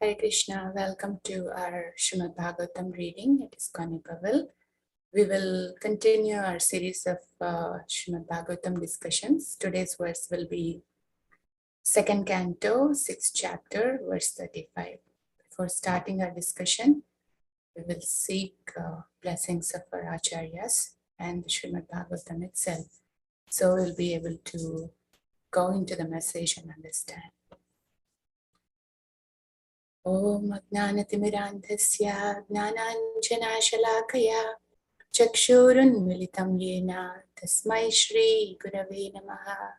Hare Krishna, welcome to our Srimad Bhagavatam reading. It is Kanipaval. We will continue our series of Srimad Bhagavatam discussions. Today's verse will be 2nd Canto, 6th chapter, verse 35. Before starting our discussion, we will seek blessings of our Acharyas and the Srimad Bhagavatam itself. So we'll be able to go into the message and understand. Om Ajnanatimirandhasya Jnananjanashalakaya Chakshurunmilitam Yena Tasmai Shri Gurave Namaha.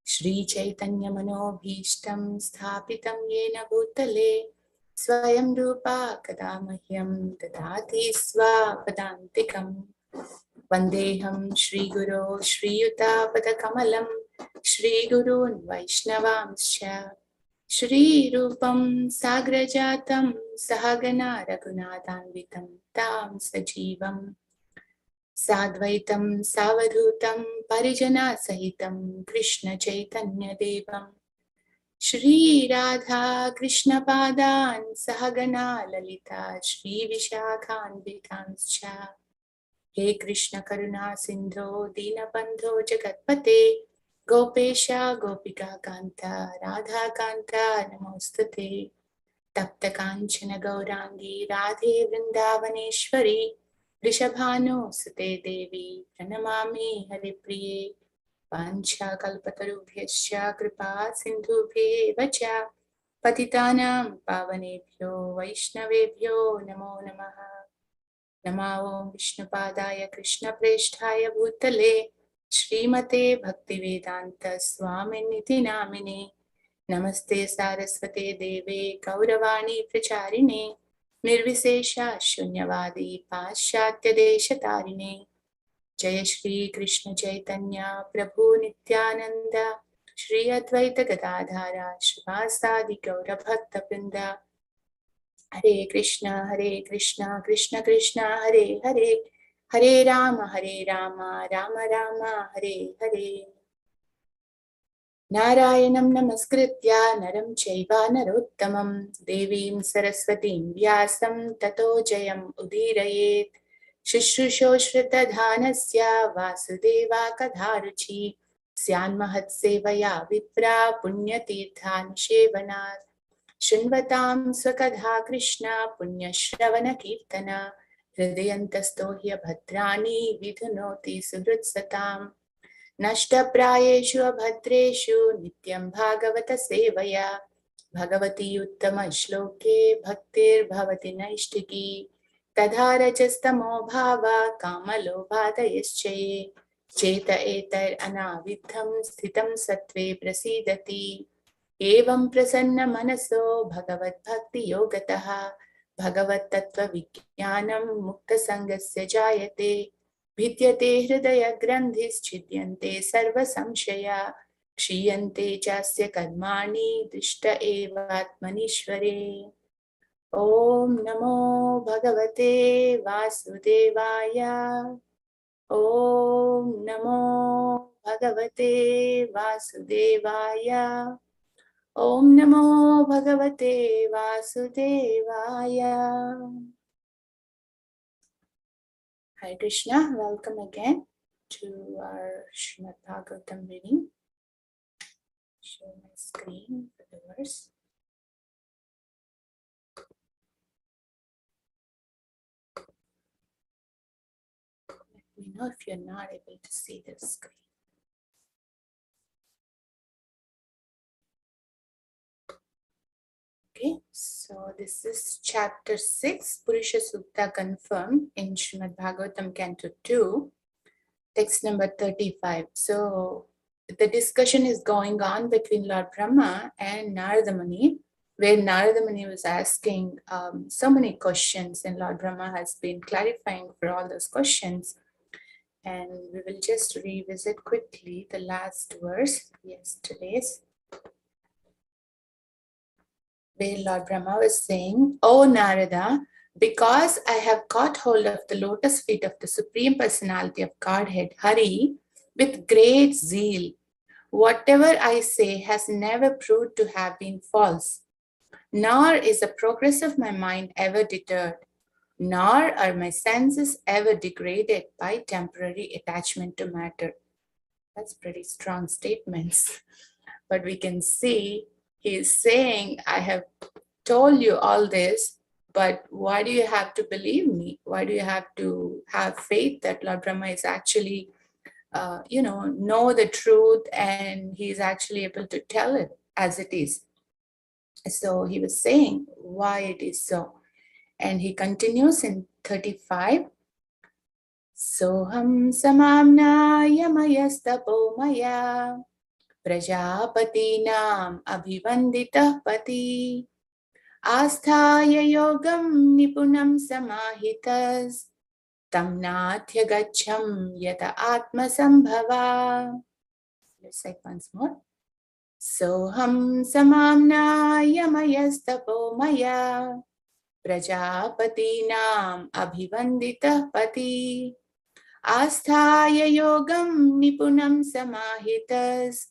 Shri Chaitanya Manobhishtam Sthapitam Yena Bhutale Swayam Rupa Kadamahyam Dadati Swapadantikam Vandeham Shri Guru Shri Yuta Padakamalam Shri Gurun Vaishnavamscha Shri Rupam Sagrajatam Sahagana Raghunathanvitam Tam Sajivam Sadvaitam Savadhutam Parijana Sahitam Krishna Chaitanya Devam Shri Radha Krishna Padan Sahagana Lalita Shri Vishakhanvitanscha He Krishna Karuna Sindho Dinabandho Jagatpate Gopesha Gopika Kanta Radha Kanta Namostate Tapta Kanchana Gaurangi Radhe Vrindavaneshwari Rishabhanu Sute Devi Pranamami Haripriye Pancha Kalpatarubhyascha Kripa Sindhubhye Vacha Patitanam Pavanebhyo Vaishnavebhyo Namo Namaha Namo Vishnupadaya Krishna Presthaya Bhutale Srimate Bhaktivedanta Swaminiti Namine Namaste Saraswate Deve Kauravani Pracharine Nirvisesha Shunyavadi Paschatya Deshatarine Jaya Shri Krishna Chaitanya Prabhu Nityananda Shri Advaita Gadadhara Shivasadi Gaura Bhakta Vrinda Hare Krishna Krishna Krishna Hare Hare Hare Rama Rama Rama Hare Hare Narayanam Namaskritya Naram Chaiva Narottamam Devim Saraswatim Vyasam Tato Jayam Udirayet Shushrusho Shritadhanasya Vasudeva Kadharuchi Syan Mahatsevaya Vipra Punyatirthan Shevanat Shinvatam Swakadha Krishna Punyashravana Kirtana Hridayantastohya Bhadrani Vidhunoti Sudritsatam Nashtaprayeshu Abhadreshu Nityam Bhagavata Sevaya Bhagavati Uttama Shloke Bhaktir Bhavati Naishtiki Tadharajastamo Bhava Kamalo Bhadayaschaye Cheta Etar Anavidham Sthitam Sattve Prasidati Evam Prasanna Manaso Bhagavad Bhakti Yogataha Bhagavad Tattva Vijnanam Mukta Sangasya Jayate Vidyate Hridaya Grandhis Chidyante Sarva Samshaya Kshiyante Chasya Karmani Drishta Evatmanishvare Om Namo Bhagavate Vasudevaya Om Namo Bhagavate Vasudevaya Om Namo Bhagavate Vasudevaya. Hare Krishna, welcome again to our Srimad Bhagavatam reading. Share my screen for the verse. Let me know if you're not able to see the screen. Okay, so this is chapter 6, Purusha Sukta confirmed in Srimad Bhagavatam Canto 2, text number 35. So the discussion is going on between Lord Brahma and Narada Muni, where Narada Muni was asking so many questions, and Lord Brahma has been clarifying for all those questions. And we will just revisit quickly the last verse, yesterday's, where Lord Brahma was saying, "O Narada, because I have caught hold of the lotus feet of the Supreme Personality of Godhead, Hari, with great zeal, whatever I say has never proved to have been false. nor is the progress of my mind ever deterred, nor are my senses ever degraded by temporary attachment to matter. That's pretty strong statements. But we can see he is saying, I have told you all this, but why do you have to believe me? Why do you have to have faith that Lord Brahma is actually, know the truth and he is actually able to tell it as it is? So he was saying why it is so. And he continues in 35. Soham samamnaya mayastapo maya prajapatinam abhivanditah pati asthaya yogam nipunam samahitas tam nathyagacham yata atma sambhava. Let's say once more. Soham samamnaya mayastapo maya prajapatinam abhivanditah pati asthaya yogam nipunam samahitas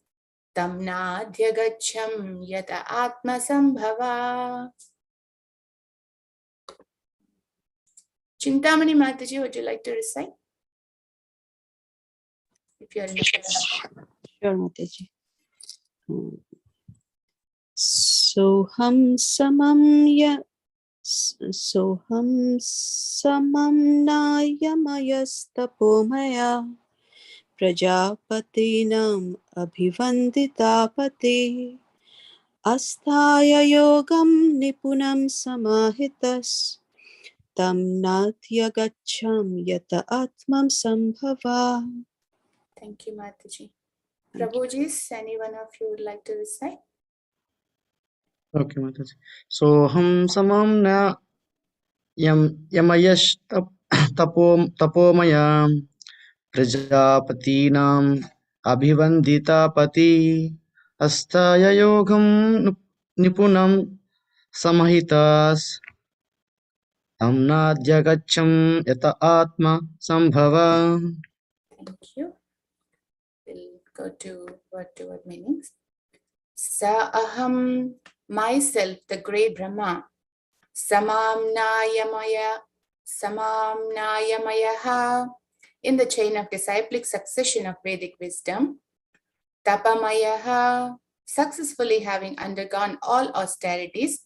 tam nadhyagacham yata atma sambhava. Chintamani Mataji, would you like to recite? If you are in Sure, Mataji. Soham samam nayamayastapomaya prajapatinam abhivanditapati asthaya yogam nipunam samahitas tam natyagacham yata atmam sambhava. Thank you, Mataji. Prabhuji, any one of you would like to recite? Okay, Mataji. Soham samam na yamayash tapomaya prajapatinam abhivanditapati astaya yogam nipunam samahitas tamnadyagacham yata atma sambhava. Thank you. We'll go to word meanings. Sa aham, myself, the great Brahma. Samamnayamayaha, in the chain of disciplic succession of Vedic wisdom. Tapamayaha, successfully having undergone all austerities.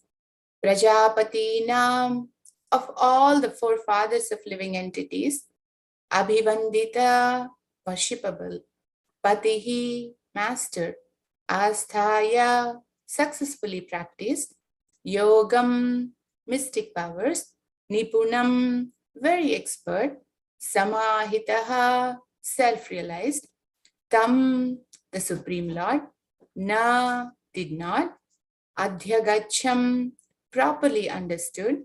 Prajapatinam, of all the forefathers of living entities. Abhivandita, worshipable. Patihi, master. Asthaya, successfully practiced. Yogam, mystic powers. Nipunam, very expert. Samahitaha, self-realized. Tam, the Supreme Lord. Na, did not. Adhyagacham, properly understood.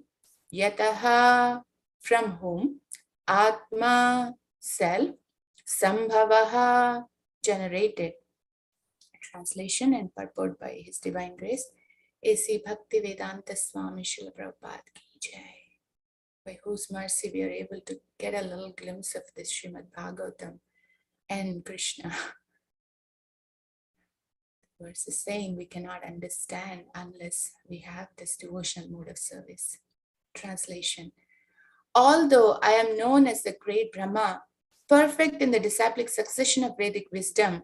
Yataha, from whom. Atma, self. Sambhavaha, generated. Translation and purport by His Divine Grace, A.C. Bhaktivedanta Swami Srila Prabhupada Ki Jai, by whose mercy we are able to get a little glimpse of this Srimad Bhagavatam and Krishna. The verse is saying we cannot understand unless we have this devotional mode of service. Translation. Although I am known as the great Brahma, perfect in the disciplic succession of Vedic wisdom,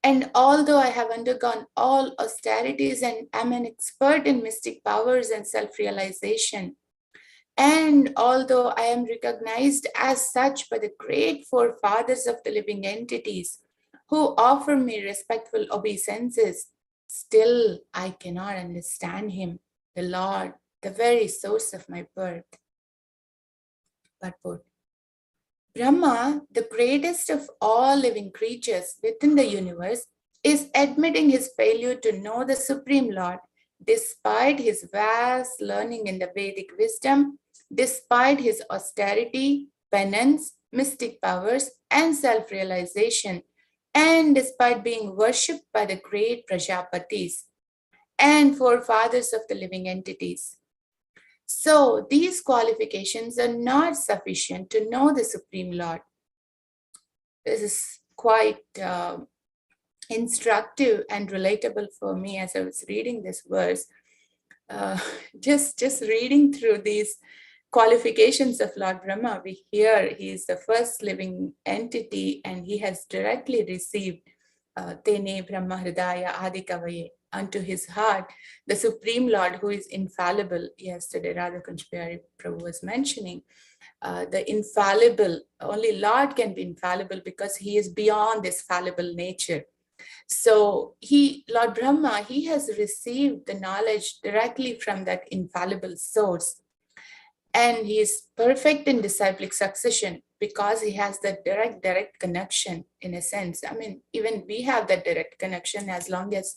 and although I have undergone all austerities and am an expert in mystic powers and self-realization, and although I am recognized as such by the great forefathers of the living entities who offer me respectful obeisances, still I cannot understand him, the Lord, the very source of my birth. Purport. Brahma, the greatest of all living creatures within the universe, is admitting his failure to know the Supreme Lord, despite his vast learning in the Vedic wisdom, despite his austerity, penance, mystic powers, and self-realization, and despite being worshipped by the great Prajapatis and forefathers of the living entities. So these qualifications are not sufficient to know the Supreme Lord. This is quite instructive and relatable for me as I was reading this verse. Just reading through these qualifications of Lord Brahma, we hear he is the first living entity and he has directly received Tene Brahma Hridaya Adikavaye unto his heart, the Supreme Lord who is infallible. Yesterday, Radha Kunjbihari Prabhu was mentioning the infallible, only Lord can be infallible because he is beyond this fallible nature. So Lord Brahma, he has received the knowledge directly from that infallible source. And he is perfect in disciplic succession because he has that direct connection in a sense. I mean, even we have that direct connection as long as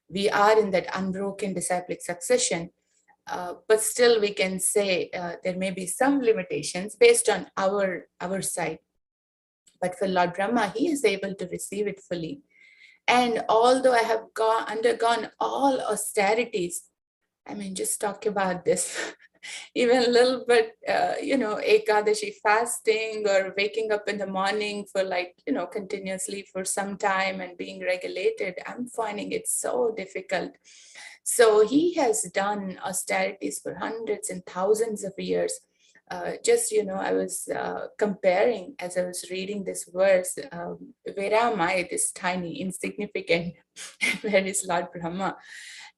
we are in that unbroken disciplic succession. But still we can say there may be some limitations based on our side. But for Lord Brahma, he is able to receive it fully. And although I have undergone all austerities, I mean, just talk about this, even a little bit, Ekadashi fasting or waking up in the morning for continuously for some time and being regulated, I'm finding it so difficult. So he has done austerities for hundreds and thousands of years. I was comparing as I was reading this verse, where am I, this tiny, insignificant, where is Lord Brahma?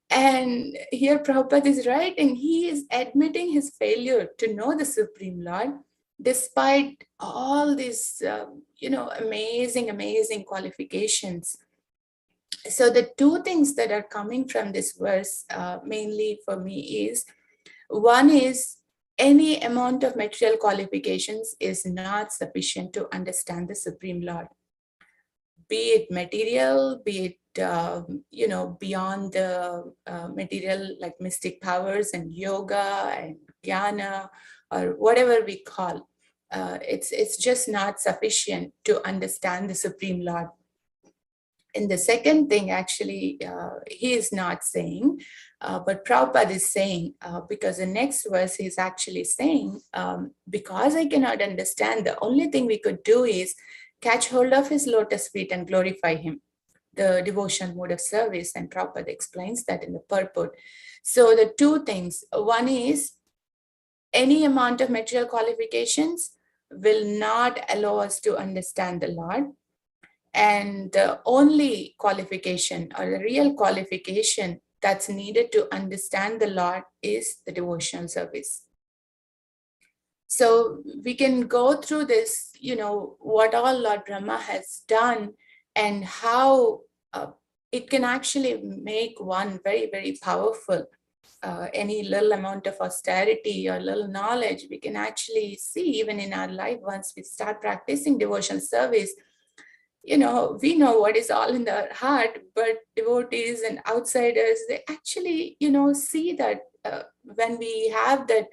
And here Prabhupada is writing, he is admitting his failure to know the Supreme Lord, despite all these, amazing qualifications. So the two things that are coming from this verse, mainly for me is, one is, any amount of material qualifications is not sufficient to understand the Supreme Lord. Be it material, be it, beyond the material, like mystic powers and yoga and jnana, or whatever we call. It's just not sufficient to understand the Supreme Lord. And the second thing, actually, he is not saying, but Prabhupada is saying, because the next verse he's actually saying, because I cannot understand, the only thing we could do is catch hold of his lotus feet and glorify him, the devotional mode of service. And Prabhupada explains that in the purport. So the two things, one is, any amount of material qualifications will not allow us to understand the Lord. And the only qualification, or the real qualification that's needed to understand the Lord, is the devotional service. So we can go through this, what all Lord Brahma has done and how it can actually make one very, very powerful. Any little amount of austerity or little knowledge, we can actually see even in our life once we start practicing devotional service. We know what is all in the heart, but devotees and outsiders, they actually, see that when we have that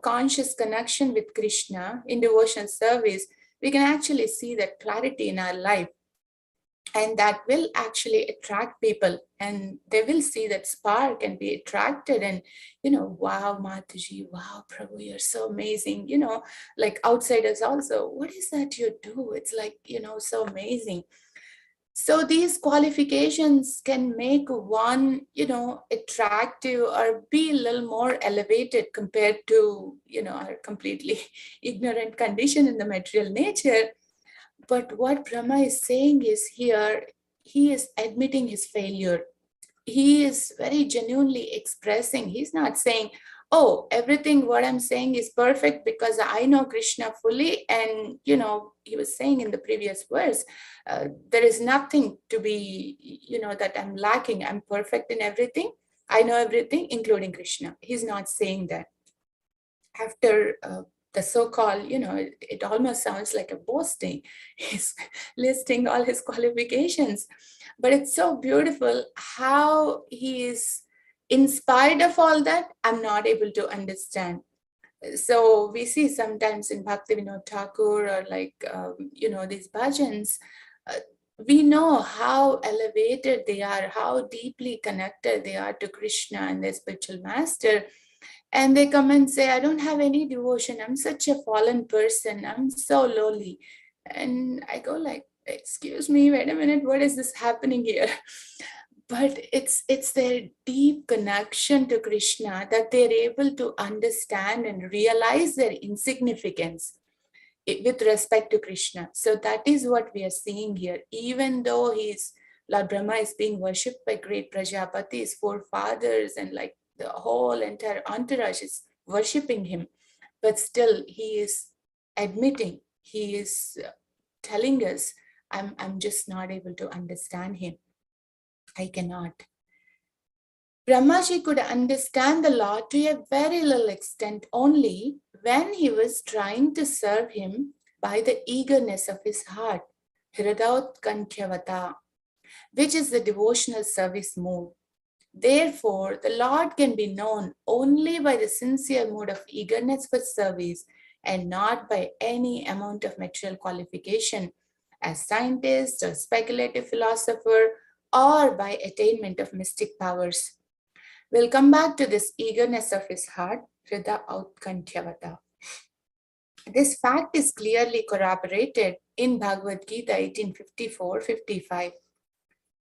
conscious connection with Krishna in devotional service, we can actually see that clarity in our life. And that will actually attract people, and they will see that spark and be attracted, and wow, Mataji, wow, Prabhu, you're so amazing, like outsiders also, what is that you do? It's like, so amazing. So these qualifications can make one, attractive or be a little more elevated compared to, our completely ignorant condition in the material nature. But what Brahma is saying is, here, he is admitting his failure. He is very genuinely expressing. He's not saying, oh, everything what I'm saying is perfect because I know Krishna fully. And, he was saying in the previous verse, there is nothing to be, that I'm lacking. I'm perfect in everything. I know everything, including Krishna. He's not saying that. After the so-called, it almost sounds like a boasting. He's listing all his qualifications, but it's so beautiful how he is, in spite of all that, I'm not able to understand. So we see sometimes in Bhaktivinoda Thakur or these bhajans, we know how elevated they are, how deeply connected they are to Krishna and their spiritual master. And they come and say, I don't have any devotion. I'm such a fallen person. I'm so lowly. And I go like, excuse me, wait a minute, what is this happening here? but it's their deep connection to Krishna that they're able to understand and realize their insignificance with respect to Krishna. So that is what we are seeing here. Even though Lord Brahma is being worshipped by great Prajapati, his forefathers, and like the whole entire entourage is worshipping him, but still he is admitting, he is telling us, I'm just not able to understand him. I cannot. Brahmaji could understand the Lord to a very little extent only when he was trying to serve him by the eagerness of his heart, Hridautkanthyavata, which is the devotional service mood. Therefore, the Lord can be known only by the sincere mood of eagerness for service and not by any amount of material qualification as scientist or speculative philosopher or by attainment of mystic powers. We'll come back to this eagerness of his heart, Hrida Autkanthyavata. This fact is clearly corroborated in Bhagavad Gita 18:54-55.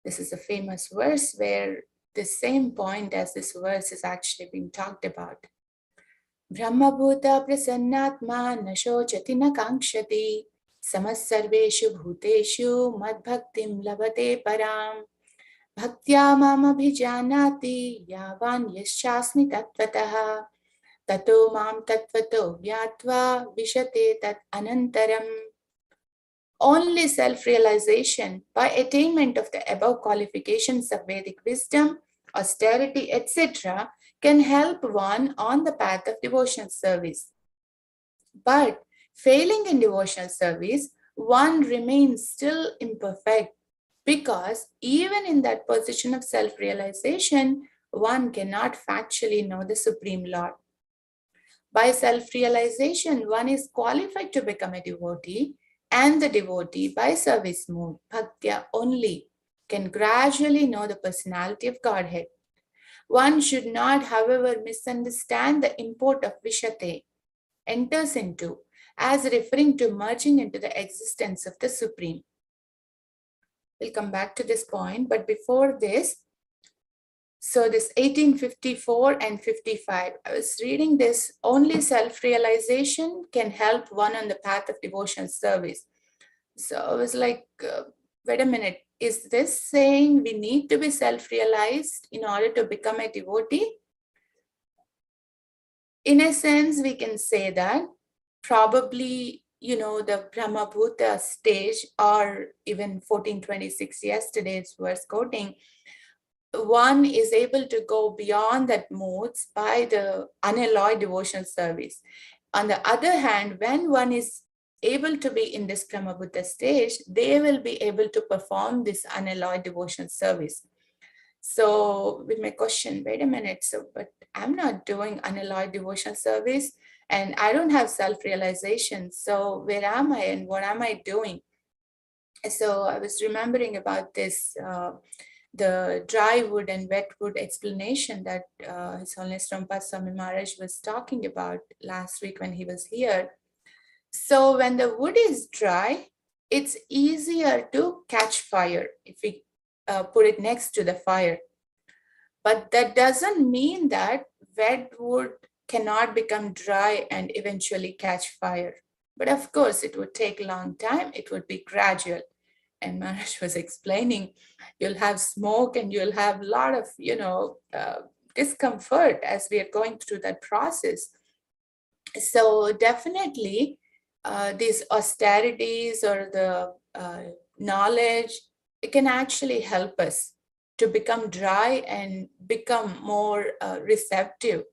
This is a famous verse where the same point as this verse is actually being talked about. Brahma bhuta prasannatma nashochati na kankshati samasarveshu bhuteshu madbhaktim labate param. Bhaktya mam abhijanati yavan yasyasmi tattvataha tato mam tattvato vyatva vishate tat anantaram. Only self-realization by attainment of the above qualifications of Vedic wisdom, austerity, etc. can help one on the path of devotional service. But failing in devotional service, one remains still imperfect, because even in that position of self-realization, one cannot factually know the Supreme Lord. By self-realization, one is qualified to become a devotee, and the devotee, by service mood, bhaktya only, can gradually know the personality of Godhead. One should not, however, misunderstand the import of vishate, enters into, as referring to merging into the existence of the Supreme. We'll come back to this point, but before this, so this 18:54 and 55, I was reading this, only self-realization can help one on the path of devotional service. So I was like, wait a minute, is this saying we need to be self-realized in order to become a devotee? In a sense, we can say that probably, the Brahma Bhuta stage, or even 1426, yesterday's verse quoting, one is able to go beyond that modes by the unalloyed devotional service. On the other hand, when one is able to be in this Brahma Bhuta stage, they will be able to perform this unalloyed devotional service. So we may question, wait a minute, but I'm not doing unalloyed devotional service and I don't have self-realization. So where am I and what am I doing? So I was remembering about this, the dry wood and wet wood explanation that His Holiness Rampa Swami Maharaj was talking about last week when he was here. So when the wood is dry, it's easier to catch fire if we put it next to the fire. But that doesn't mean that wet wood cannot become dry and eventually catch fire. But of course, it would take a long time. It would be gradual. And Maharaj was explaining, you'll have smoke and you'll have a lot of, discomfort as we are going through that process. So definitely, these austerities or the knowledge, it can actually help us to become dry and become more receptive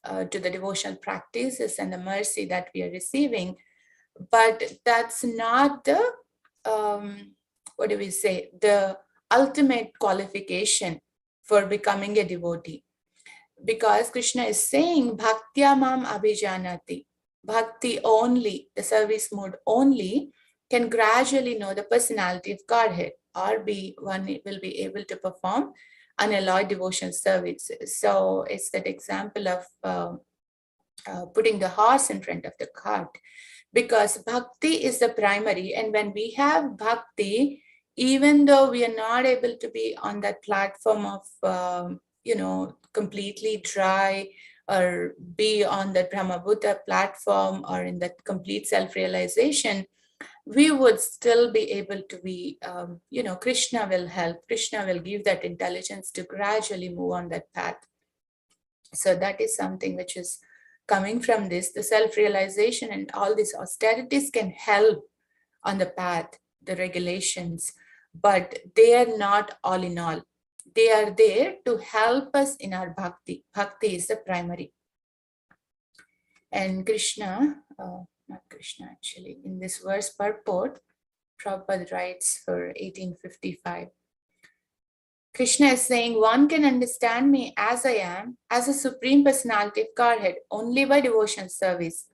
to the devotional practices and the mercy that we are receiving. But that's not the, the ultimate qualification for becoming a devotee. Because Krishna is saying, Bhaktya mam abhijanati. Bhakti only, the service mode only, can gradually know the personality of Godhead, or one will be able to perform unalloyed devotion services. So it's that example of putting the horse in front of the cart, because bhakti is the primary, and when we have bhakti, even though we are not able to be on that platform of, completely dry, or be on the Brahma-Buddha platform or in that complete self-realization, we would still be able to be, Krishna will help. Krishna will give that intelligence to gradually move on that path. So that is something which is coming from this. The self-realization and all these austerities can help on the path, the regulations, but they are not all in all. They are there to help us in our bhakti. Bhakti is the primary. And Krishna, not Krishna actually, in this verse purport, Prabhupada writes for 1855. Krishna is saying, one can understand me as I am, as a Supreme Personality of Godhead, only by devotional service.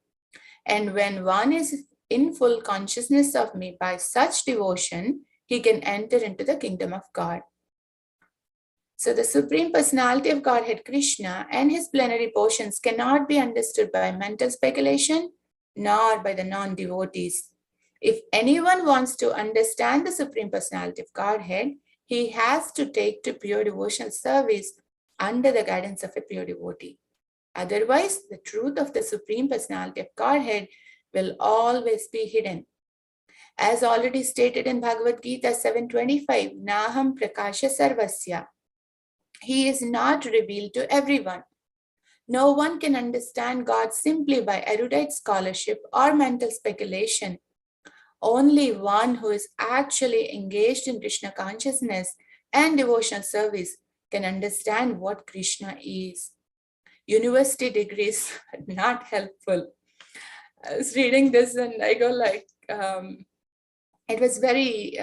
And when one is in full consciousness of me by such devotion, he can enter into the kingdom of God. So the Supreme Personality of Godhead, Krishna, and his plenary portions cannot be understood by mental speculation, nor by the non-devotees. If anyone wants to understand the Supreme Personality of Godhead, he has to take to pure devotional service under the guidance of a pure devotee. Otherwise, the truth of the Supreme Personality of Godhead will always be hidden. As already stated in Bhagavad Gita 7:25, Naham Prakasha Sarvasya. He is not revealed to everyone. No one can understand God simply by erudite scholarship or mental speculation. Only one who is actually engaged in Krishna consciousness and devotional service can understand what Krishna is. University degrees are not helpful. I was reading this and I go like, it was very,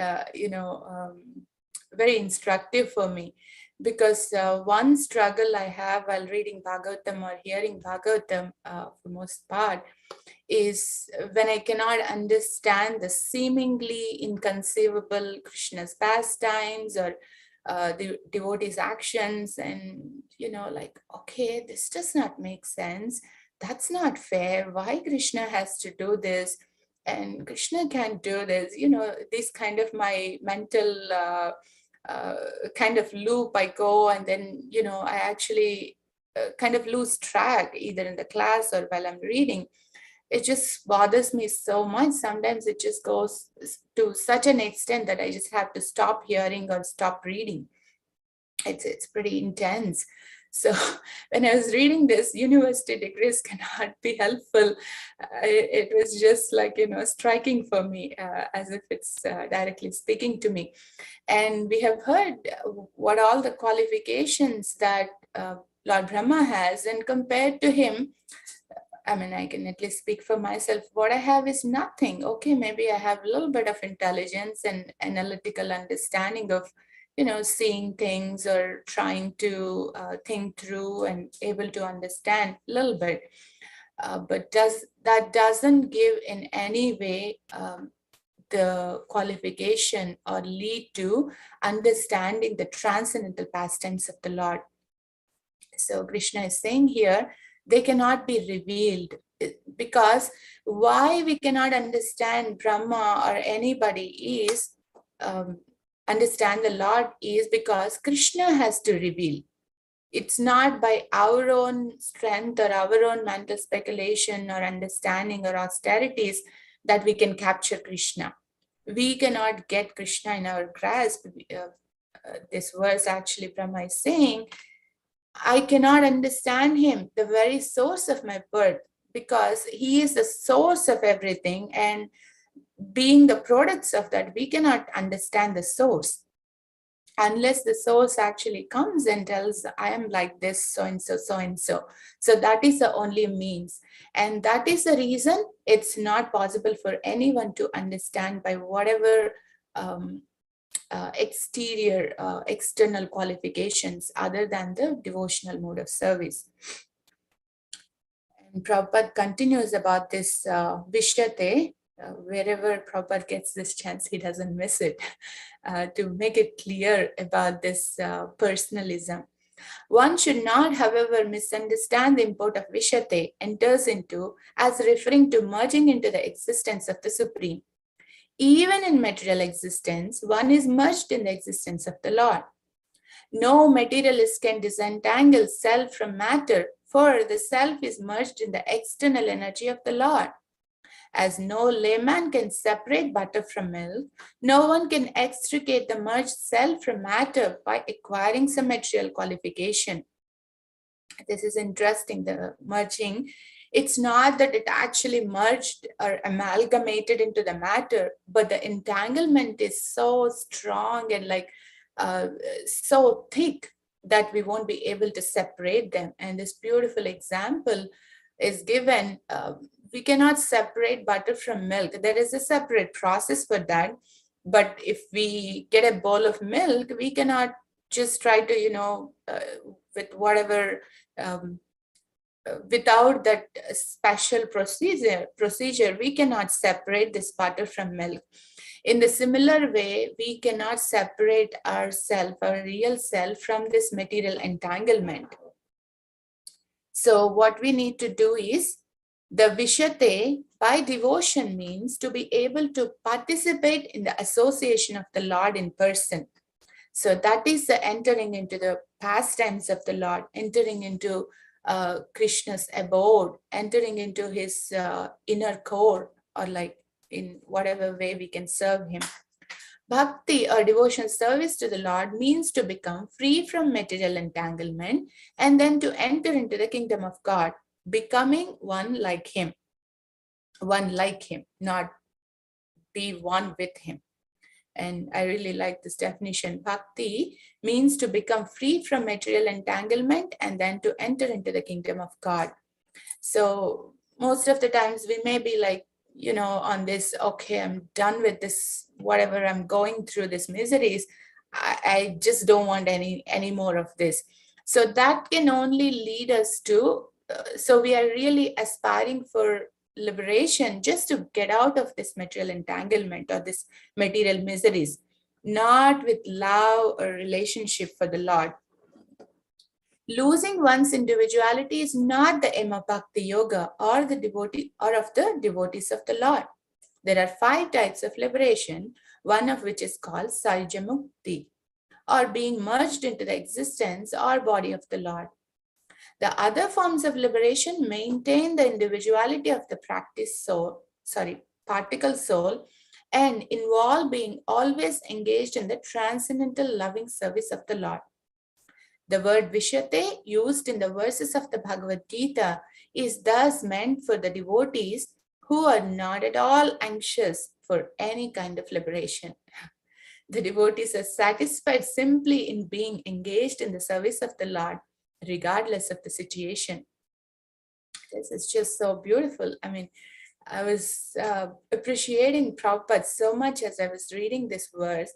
very instructive for me, because one struggle I have while reading Bhagavatam or hearing Bhagavatam for most part is when I cannot understand the seemingly inconceivable Krishna's pastimes or the devotees' actions, and like, okay, this does not make sense. That's not fair. Why Krishna has to do this? And Krishna can't do this. This kind of my mental kind of loop I go, and then I actually kind of lose track either in the class or while I'm reading. It just bothers me so much. Sometimes it just goes to such an extent that I just have to stop hearing or stop reading. It's pretty intense. So when I was reading this, university degrees cannot be helpful, it was just like, striking for me, as if it's directly speaking to me. And we have heard what all the qualifications that Lord Brahma has, and compared to him, I mean, I can at least speak for myself. What I have is nothing. Okay, maybe I have a little bit of intelligence and analytical understanding of, seeing things or trying to think through and able to understand a little bit. But that doesn't give in any way the qualification or lead to understanding the transcendental pastimes of the Lord. So Krishna is saying here, they cannot be revealed, because why we cannot understand Brahma or anybody is, understand the Lord, is because Krishna has to reveal. It's not by our own strength or our own mental speculation or understanding or austerities that we can capture Krishna. We cannot get Krishna in our grasp. This verse actually Brahma is saying, I cannot understand him, the very source of my birth, because he is the source of everything, and being the products of that, we cannot understand the source unless the source actually comes and tells, I am like this, so and so, so and so. So that is the only means. And that is the reason it's not possible for anyone to understand by whatever external qualifications other than the devotional mode of service. And Prabhupada continues about this Vishyate. Wherever Prabhupada gets this chance, he doesn't miss it, to make it clear about this personalism. One should not, however, misunderstand the import of Vishyate enters into as referring to merging into the existence of the Supreme. Even in material existence, one is merged in the existence of the Lord. No materialist can disentangle self from matter, for the self is merged in the external energy of the Lord. As no layman can separate butter from milk, no one can extricate the merged self from matter by acquiring some material qualification. This is interesting, the merging. It's not that it actually merged or amalgamated into the matter, but the entanglement is so strong and so thick that we won't be able to separate them. And this beautiful example is given. We cannot separate butter from milk. There is a separate process for that. But if we get a bowl of milk, we cannot just try to, with whatever, without that special procedure, we cannot separate this butter from milk. In the similar way, we cannot separate ourself, our real self, from this material entanglement. So what we need to do is, the Vishate by devotion means to be able to participate in the association of the Lord in person. So that is the entering into the pastimes of the Lord, entering into Krishna's abode, entering into his inner core, or like in whatever way we can serve him. Bhakti or devotion service to the Lord means to become free from material entanglement and then to enter into the kingdom of God, becoming one like him, not be one with him. And I really like this definition. Bhakti means to become free from material entanglement and then to enter into the kingdom of God. So most of the times we may be like, on this, okay, I'm done with this, whatever I'm going through, this miseries, I just don't want any more of this. So that can only lead us to, so we are really aspiring for liberation, just to get out of this material entanglement or this material miseries, not with love or relationship for the Lord. Losing one's individuality is not the aim of Bhakti Yoga or the devotee or of the devotees of the Lord. There are 5 types of liberation, one of which is called Saljamukti, or being merged into the existence or body of the Lord. The other forms of liberation maintain the individuality of the particle soul, and involve being always engaged in the transcendental loving service of the Lord. The word Vishate, used in the verses of the Bhagavad Gita, is thus meant for the devotees who are not at all anxious for any kind of liberation. The devotees are satisfied simply in being engaged in the service of the Lord, regardless of the situation. This is just so beautiful. I mean, I was appreciating Prabhupada so much as I was reading this verse.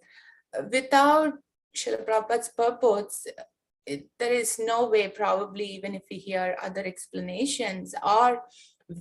Without Srila Prabhupada's purports, there is no way, probably, even if we hear other explanations, or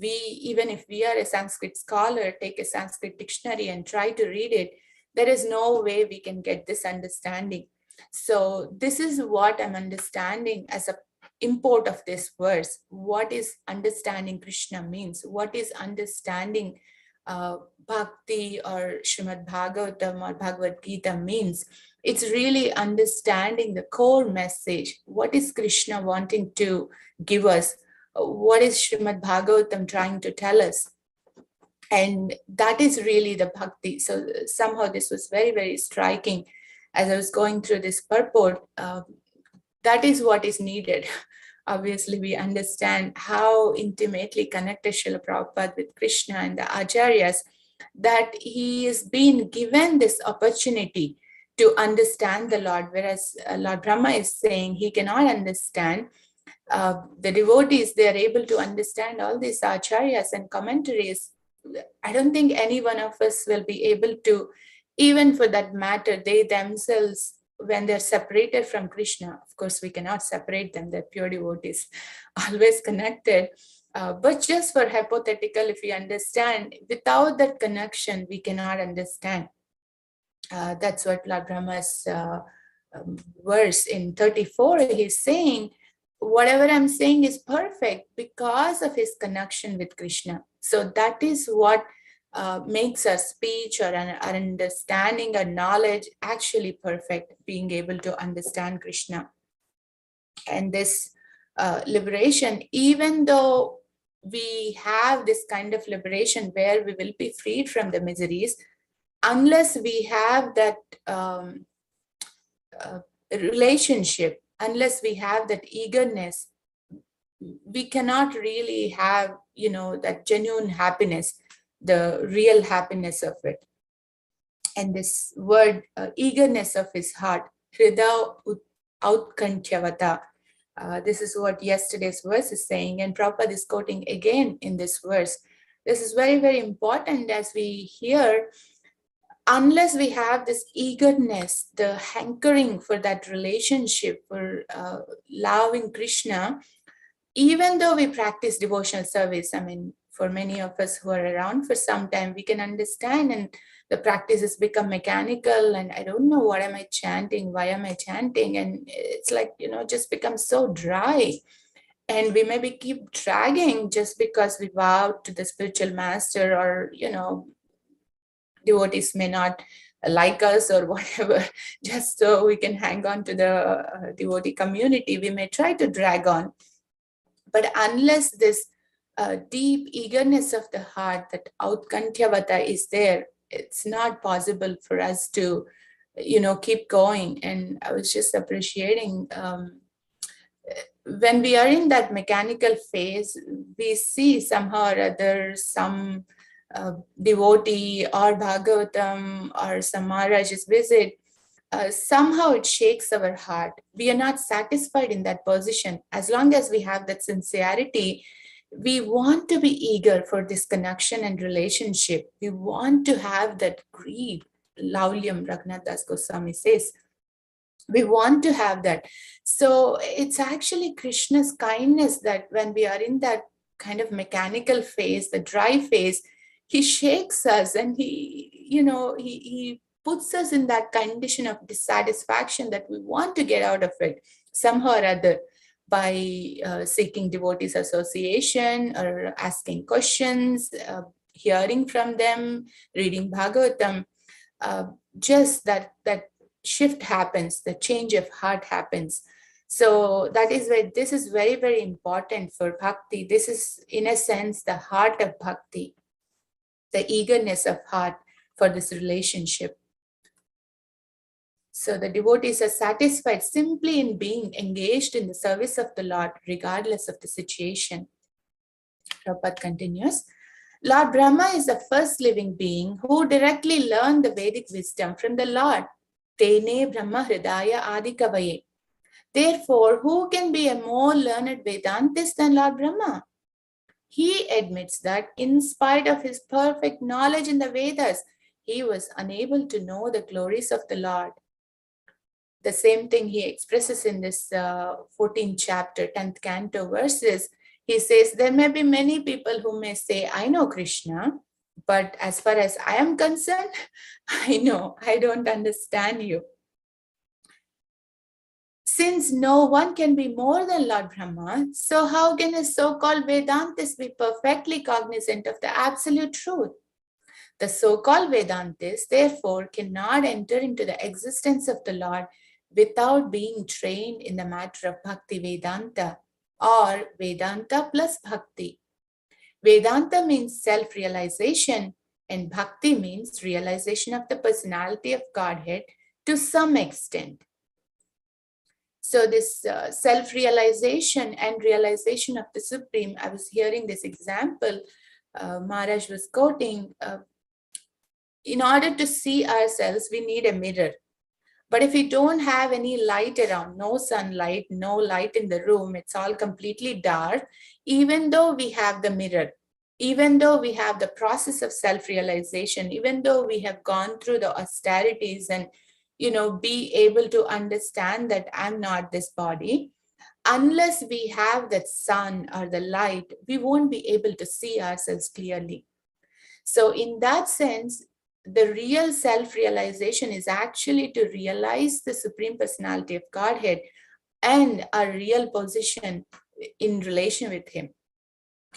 even if we are a Sanskrit scholar, take a Sanskrit dictionary and try to read it, there is no way we can get this understanding. So this is what I'm understanding as a import of this verse. What is understanding Krishna means? What is understanding Bhakti or Srimad Bhagavatam or Bhagavad Gita means? It's really understanding the core message. What is Krishna wanting to give us? What is Srimad Bhagavatam trying to tell us? And that is really the bhakti. So somehow this was very, very striking as I was going through this purport. That is what is needed. Obviously, we understand how intimately connected Srila Prabhupada with Krishna and the Acharyas, that he is being given this opportunity to understand the Lord, whereas Lord Brahma is saying he cannot understand. The devotees, they are able to understand all these acharyas and commentaries. I don't think any one of us will be able to, even for that matter, they themselves, when they're separated from Krishna, of course we cannot separate them, they're pure devotees, always connected. But just for hypothetical, if we understand, without that connection, we cannot understand. That's what Lord Brahma's verse in 34, he's saying, whatever I'm saying is perfect because of his connection with Krishna. So that is what makes our speech or our understanding, our knowledge actually perfect, being able to understand Krishna. And this liberation, even though we have this kind of liberation where we will be freed from the miseries, unless we have that relationship, unless we have that eagerness, we cannot really have, that genuine happiness, the real happiness of it. And this word, eagerness of his heart, Hrida Utkantyavata, this is what yesterday's verse is saying, and Prabhupada is quoting again in this verse. This is very, very important as we hear. Unless we have this eagerness, the hankering for that relationship, for loving Krishna, even though we practice devotional service, I mean, for many of us who are around for some time, we can understand, and the practice has become mechanical, and I don't know, what am I chanting? Why am I chanting? And it's like, just becomes so dry. And we maybe keep dragging just because we vowed to the spiritual master, or, devotees may not like us or whatever, just so we can hang on to the devotee community, we may try to drag on. But unless this deep eagerness of the heart, that Utkantyavata is there, it's not possible for us to, keep going. And I was just appreciating, when we are in that mechanical phase, we see somehow or other some devotee or Bhagavatam or some Maharaj's visit, somehow it shakes our heart. We are not satisfied in that position. As long as we have that sincerity, we want to be eager for this connection and relationship. We want to have that greed. Laulyam, Raghunath Das Goswami says, we want to have that. So it's actually Krishna's kindness that when we are in that kind of mechanical phase, the dry phase, he shakes us, and he puts us in that condition of dissatisfaction that we want to get out of it somehow or other, by seeking devotees association or asking questions, hearing from them, reading Bhagavatam. Just that shift happens, the change of heart happens. So that is why this is very, very important for bhakti. This is, in a sense, the heart of bhakti, the eagerness of heart for this relationship. So the devotees are satisfied simply in being engaged in the service of the Lord, regardless of the situation. Prabhupada continues, Lord Brahma is the first living being who directly learned the Vedic wisdom from the Lord. Tene Brahma Hridaya Adikavaye. Therefore, who can be a more learned Vedantist than Lord Brahma? He admits that in spite of his perfect knowledge in the Vedas, he was unable to know the glories of the Lord. The same thing he expresses in this 14th chapter, 10th canto verses. He says, there may be many people who may say, I know Krishna, but as far as I am concerned, I don't understand you. Since no one can be more than Lord Brahma, so how can a so-called Vedantis be perfectly cognizant of the absolute truth? The so-called Vedantis, therefore, cannot enter into the existence of the Lord without being trained in the matter of Bhakti Vedanta, or Vedanta plus Bhakti. Vedanta means self-realization, and Bhakti means realization of the personality of Godhead to some extent. So this self-realization and realization of the Supreme, I was hearing this example, Maharaj was quoting, in order to see ourselves, we need a mirror. But if we don't have any light around, no sunlight, no light in the room, it's all completely dark, even though we have the mirror, even though we have the process of self-realization, even though we have gone through the austerities and, be able to understand that I'm not this body, unless we have that sun or the light, we won't be able to see ourselves clearly. So in that sense, the real self-realization is actually to realize the Supreme Personality of Godhead and our real position in relation with Him.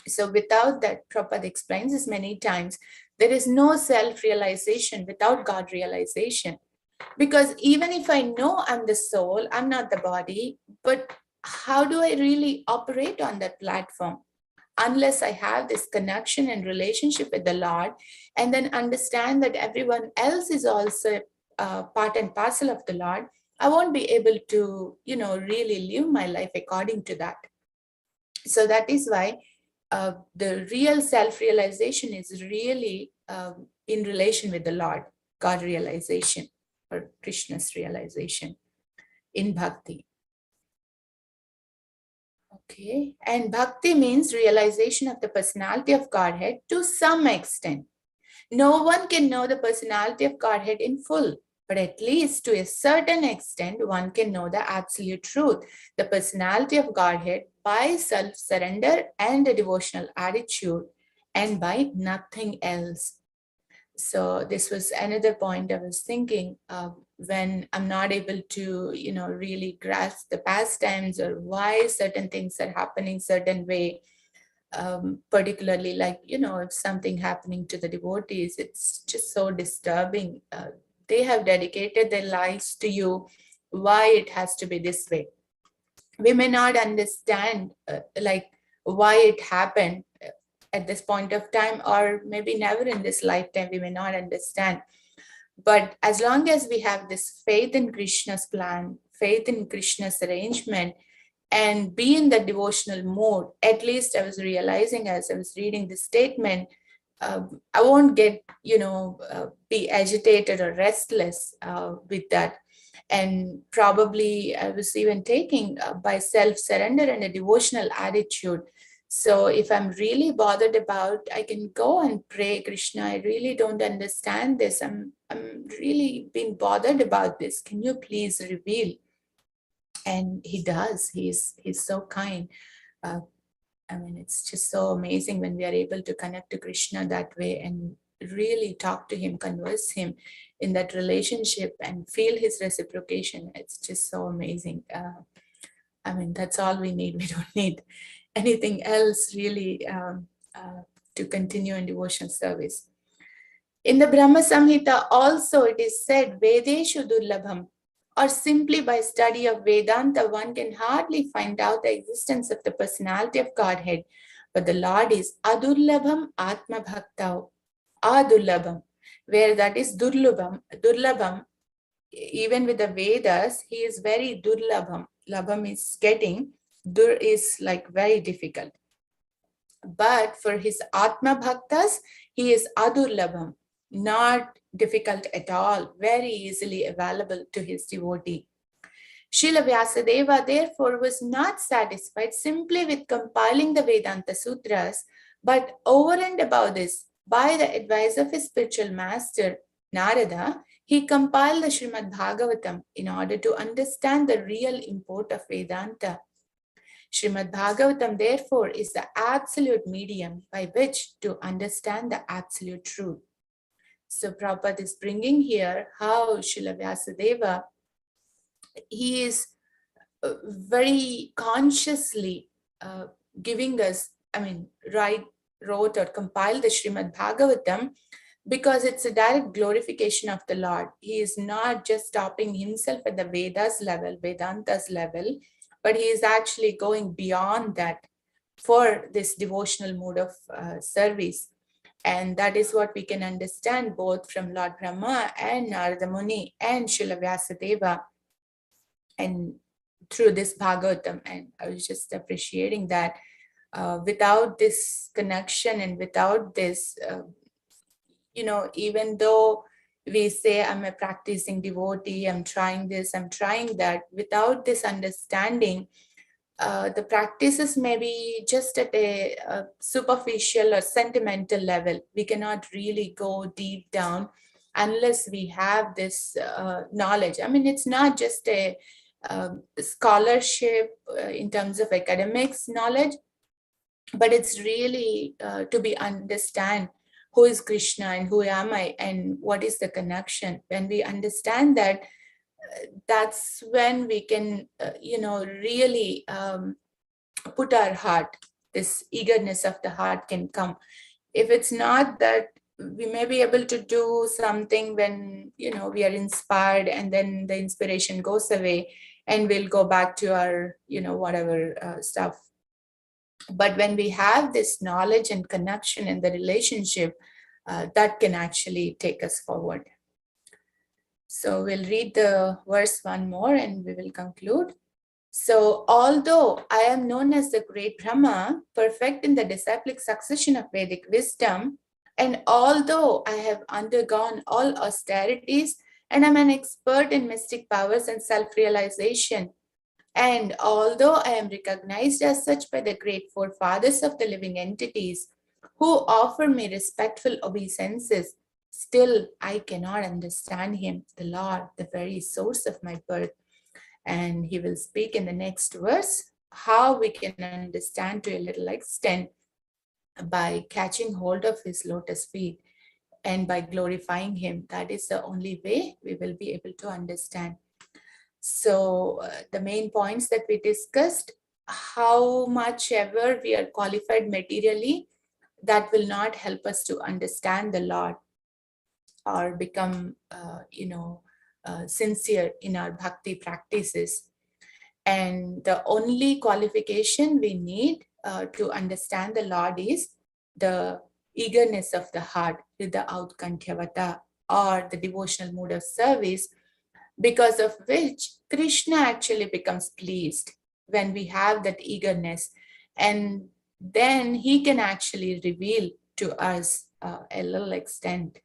So without that, Prabhupada explains this many times, there is no self-realization without God realization. Because even if I know I'm the soul, I'm not the body, but how do I really operate on that platform? Unless I have this connection and relationship with the Lord, and then understand that everyone else is also part and parcel of the Lord, I won't be able to, really live my life according to that. So that is why the real self-realization is really in relation with the Lord, God realization or Krishna's realization in bhakti. Okay, and bhakti means realization of the personality of Godhead to some extent. No one can know the personality of Godhead in full, but at least to a certain extent, one can know the absolute truth, the personality of Godhead, by self-surrender and a devotional attitude, and by nothing else. So this was another point I was thinking when I'm not able to, really grasp the pastimes or why certain things are happening certain way. Particularly like, if something happening to the devotees, it's just so disturbing. They have dedicated their lives to you. Why it has to be this way? We may not understand like why it happened at this point of time, or maybe never in this lifetime, we may not understand. But as long as we have this faith in Krishna's plan, faith in Krishna's arrangement, and be in the devotional mode, at least I was realizing as I was reading this statement, I won't get, be agitated or restless with that. And probably I was even taking by self-surrender and a devotional attitude. So if I'm really bothered about, I can go and pray, Krishna, I really don't understand this. I'm really being bothered about this. Can you please reveal? And he does. He's so kind. I mean, it's just so amazing when we are able to connect to Krishna that way and really talk to him, converse him in that relationship and feel his reciprocation. It's just so amazing. I mean, that's all we need. We don't need anything else really to continue in devotional service. In the Brahma Samhita also it is said, Vedeshu Durlabham, or simply by study of Vedanta, one can hardly find out the existence of the personality of Godhead. But the Lord is Adurlabham Atma Bhaktao, Adurlabham, where that is Durlabham, even with the Vedas, he is very Durlabham. Labham is getting, Dur is like very difficult. But for his Atma Bhaktas, he is Adurlabham, not difficult at all, very easily available to his devotee. Srila Vyasadeva therefore was not satisfied simply with compiling the Vedanta Sutras, but over and above this, by the advice of his spiritual master, Narada, he compiled the Srimad Bhagavatam in order to understand the real import of Vedanta. Srimad Bhagavatam, therefore, is the absolute medium by which to understand the absolute truth. So Prabhupada is bringing here how Srila Vyasadeva, he is very consciously giving us, wrote or compiled the Srimad Bhagavatam because it's a direct glorification of the Lord. He is not just stopping himself at the Vedas level, Vedanta's level, but he is actually going beyond that for this devotional mode of service. And that is what we can understand both from Lord Brahma and Narada Muni and Srila Vyasadeva and through this Bhagavatam. And I was just appreciating that without this connection and without this, even though we say I'm a practicing devotee, I'm trying this, I'm trying that, without this understanding, the practices may be just at a superficial or sentimental level. We cannot really go deep down unless we have this knowledge. I mean, it's not just a scholarship in terms of academics knowledge, but it's really to be understand who is Krishna and who am I and what is the connection. When we understand that, that's when we can, really put our heart this eagerness of the heart can come. If it's not that, we may be able to do something when, we are inspired, and then the inspiration goes away and we'll go back to our, whatever stuff. But when we have this knowledge and connection in the relationship, that can actually take us forward. So we'll read the verse one more and we will conclude. So although I am known as the great Brahma, perfect in the disciplic succession of Vedic wisdom, and although I have undergone all austerities and am an expert in mystic powers and self-realization, and although I am recognized as such by the great forefathers of the living entities who offer me respectful obeisances, still I cannot understand him, the Lord, the very source of my birth. And he will speak in the next verse how we can understand to a little extent by catching hold of his lotus feet and by glorifying him. That is the only way we will be able to understand. So the main points that we discussed, how much ever we are qualified materially, that will not help us to understand the Lord or become, sincere in our bhakti practices. And the only qualification we need to understand the Lord is the eagerness of the heart, the Utkanthavata, or the devotional mood of service, because of which Krishna actually becomes pleased when we have that eagerness. And then he can actually reveal to us a little extent.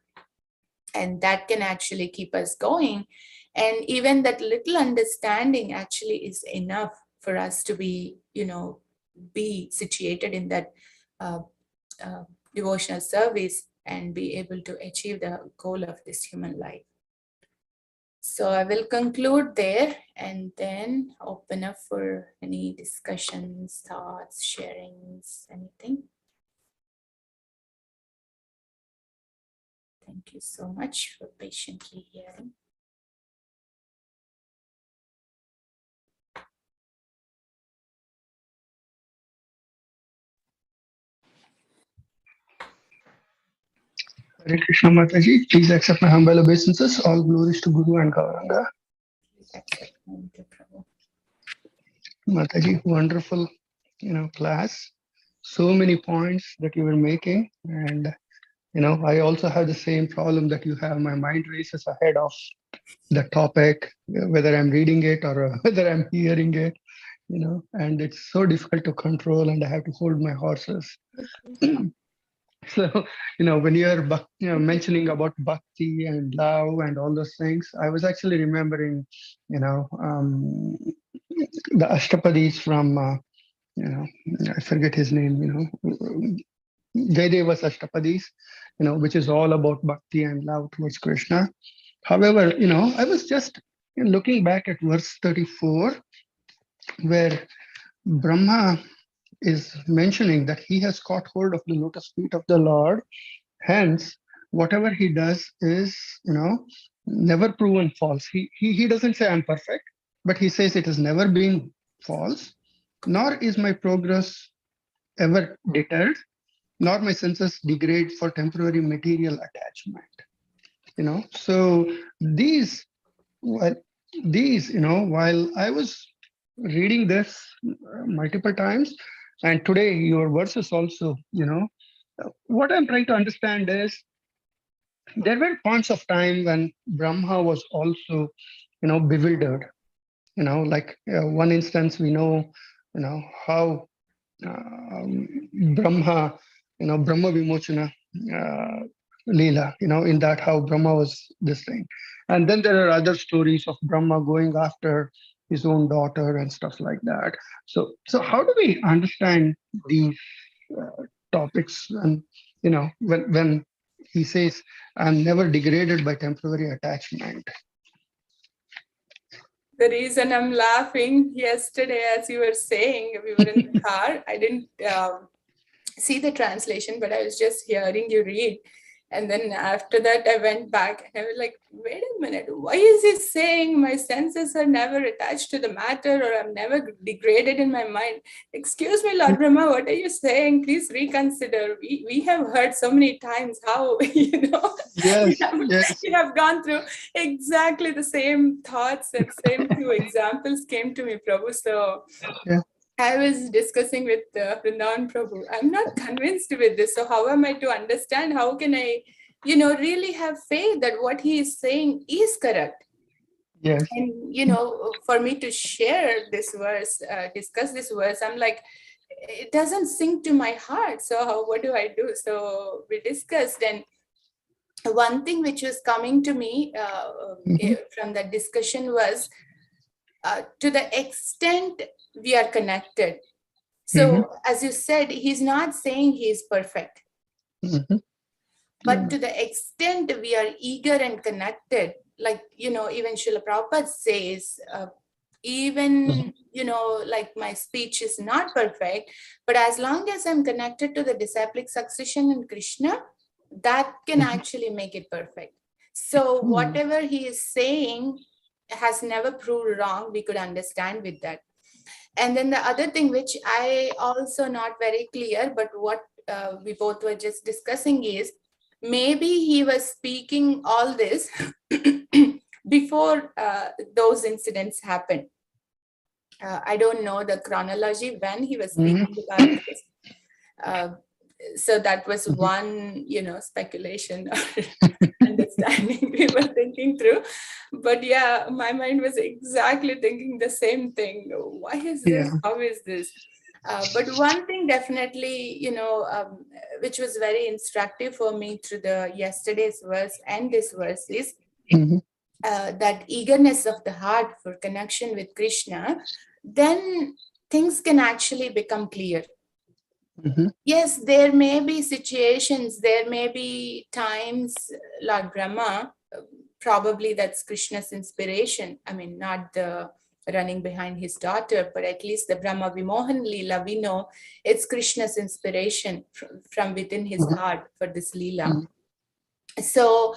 And that can actually keep us going. And even that little understanding actually is enough for us to be, be situated in that devotional service and be able to achieve the goal of this human life. So I will conclude there and then open up for any discussions, thoughts, sharings, anything. Thank you so much for patiently hearing. Hare Krishna Mataji, please accept my humble obeisances. All glories to Guru and Gauranga. Accept them to Prabhu. Mataji, wonderful, class. So many points that you were making, and I also have the same problem that you have. My mind races ahead of the topic, whether I'm reading it or whether I'm hearing it, and it's so difficult to control, and I have to hold my horses. So, when you're mentioning about bhakti and love and all those things, I was actually remembering, the Ashtapadis from, I forget his name, Jaideva's Ashtapadis, which is all about bhakti and love towards Krishna. However, I was just looking back at verse 34, where Brahma is mentioning that he has caught hold of the lotus feet of the Lord. Hence, whatever he does is, never proven false. He doesn't say I'm perfect, but he says it has never been false, nor is my progress ever deterred, nor my senses degrade for temporary material attachment. So these, while I was reading this multiple times, and today your verses also, what I'm trying to understand is there were points of time when Brahma was also, bewildered. Like one instance, we know, how Brahma, Brahma Vimochana Leela, in that how Brahma was this thing. And then there are other stories of Brahma going after his own daughter and stuff like that. So how do we understand these topics? And, when he says, I'm never degraded by temporary attachment. The reason I'm laughing, yesterday, as you were saying, we were in the car. I didn't see the translation, but I was just hearing you read. And then after that, I went back and I was like, wait a minute, why is he saying my senses are never attached to the matter, or I'm never degraded in my mind? Excuse me, Lord Brahma, what are you saying? Please reconsider. We have heard so many times how, Yes, yes. we have gone through exactly the same thoughts, and same two examples came to me, Prabhu. So Yeah. I was discussing with Vrindavan Prabhu. I'm not convinced with this. So how am I to understand? How can I, really have faith that what he is saying is correct? Yes. And, for me to share this verse, discuss this verse, I'm like, it doesn't sink to my heart. So what do I do? So we discussed, and one thing which was coming to me from that discussion was, to the extent we are connected. So as you said, he's not saying he is perfect, but to the extent we are eager and connected, like, even Srila Prabhupada says, even, like my speech is not perfect, but as long as I'm connected to the disciplic succession in Krishna, that can actually make it perfect. So whatever he is saying has never proved wrong. We could understand with that. And then the other thing, which I also not very clear, but what we both were just discussing is, maybe he was speaking all this before those incidents happened. I don't know the chronology when he was speaking about this. So that was one, speculation or understanding we were thinking through. But yeah, my mind was exactly thinking the same thing. Why is this? Yeah. How is this? But one thing definitely, which was very instructive for me through the yesterday's verse and this verse is that eagerness of the heart for connection with Krishna, then things can actually become clear. Yes, there may be situations, there may be times, Lord Brahma, probably that's Krishna's inspiration. I mean, not the running behind his daughter, but at least the Brahma Vimohan Leela, we know it's Krishna's inspiration from within his heart for this Leela. So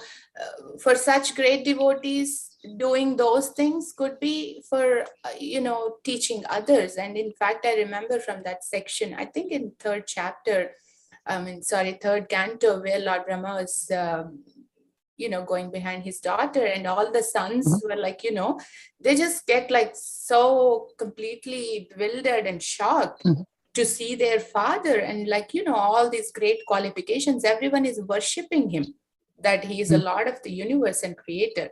for such great devotees, doing those things could be for, teaching others. And in fact, I remember from that section, I think in third canto, where Lord Brahma was, going behind his daughter, and all the sons were like, they just get like so completely bewildered and shocked to see their father, and like, all these great qualifications, everyone is worshipping him, that he is a Lord of the universe and creator.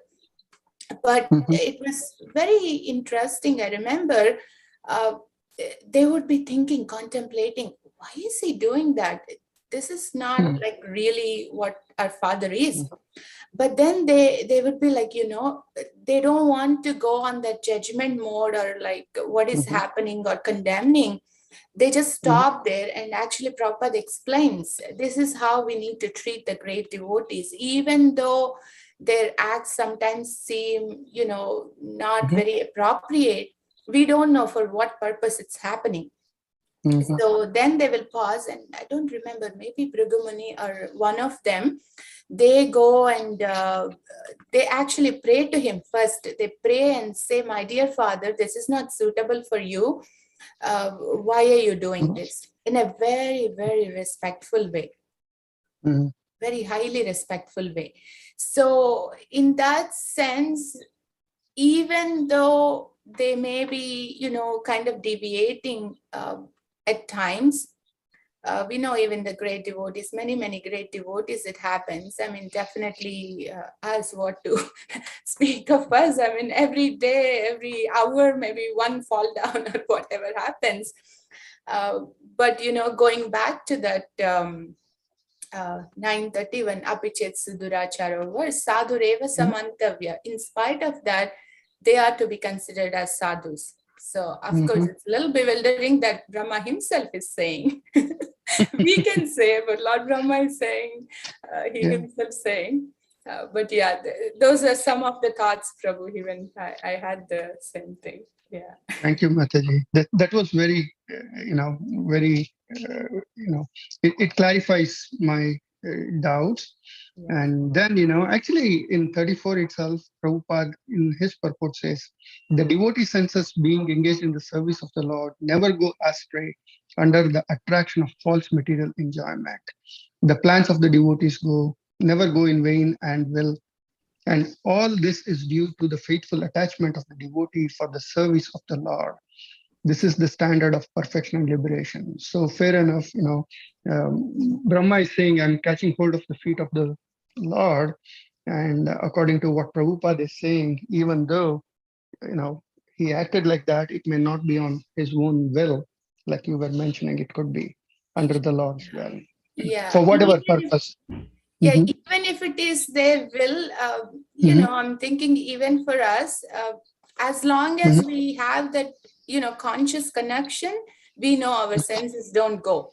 But it was very interesting. I remember they would be thinking, contemplating, why is he doing that? This is not like really what our father is. But then they would be like, they don't want to go on that judgment mode or like what is happening or condemning. They just stop there, and actually Prabhupada explains, this is how we need to treat the great devotees, even though their acts sometimes seem, not very appropriate. We don't know for what purpose it's happening. So then they will pause, and I don't remember, maybe Brigumani or one of them, they go and they actually pray to him first. They pray and say, my dear father, this is not suitable for you. Why are you doing this? In a very, very respectful way, very highly respectful way. So in that sense, even though they may be, kind of deviating at times, we know even the great devotees, many, many great devotees, it happens. I mean, definitely us, what to speak of us. I mean, every day, every hour, maybe one fall down or whatever happens. But, going back to that 931, Apichet Suduracharo verse, Sadhureva Samantavya. In spite of that, they are to be considered as sadhus. So, of course, it's a little bewildering that Brahma himself is saying. We can say, but Lord Brahma is saying, he himself saying. But yeah, those are some of the thoughts, Prabhu. Even I had the same thing. Yeah. Thank you, Mathaji. That was very, very, it clarifies my doubts. Yeah. And then, actually in 34 itself, Prabhupada in his purport says, the devotee senses being engaged in the service of the Lord never go astray under the attraction of false material enjoyment. The plans of the devotees never go in vain and all this is due to the faithful attachment of the devotee for the service of the Lord. This is the standard of perfection and liberation. So fair enough, Brahma is saying, I'm catching hold of the feet of the Lord. And according to what Prabhupada is saying, even though, he acted like that, it may not be on his own will, like you were mentioning, it could be under the Lord's will, Yeah. for whatever Even if- purpose. Yeah, Mhm, even if it is their will, mhm, I'm thinking even for us, as long as mhm, we have that, conscious connection, we know our senses don't go.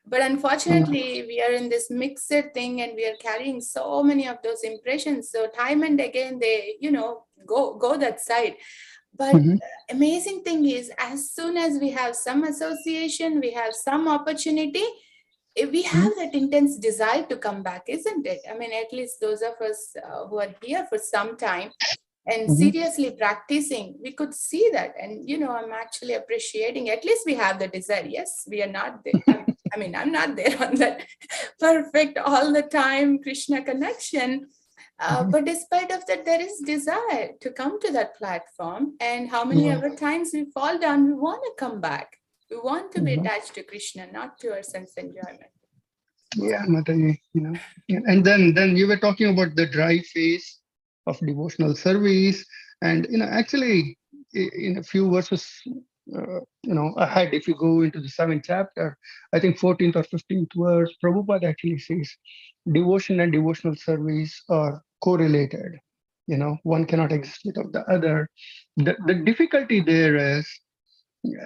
But unfortunately, we are in this mixed thing and we are carrying so many of those impressions. So time and again, they, go that side. But mhm, amazing thing is, as soon as we have some association, we have some opportunity, we have that intense desire to come back, isn't it? I mean, at least those of us who are here for some time and mhm, seriously practicing, we could see that. And, I'm actually appreciating, at least we have the desire. Yes, we are not there. I mean, I'm not there on that perfect all the time Krishna connection. mhm. But despite of that, there is desire to come to that platform. And how many Yeah. other times we fall down, we want to come back. We want to be Mhm. attached to Krishna, not to our sense enjoyment. Yeah, Mataji, and then you were talking about the dry phase of devotional service, and actually in a few verses, ahead, if you go into the 7th chapter, I think 14th or 15th verse, Prabhupada actually says devotion and devotional service are correlated. One cannot exist without the other. The difficulty there is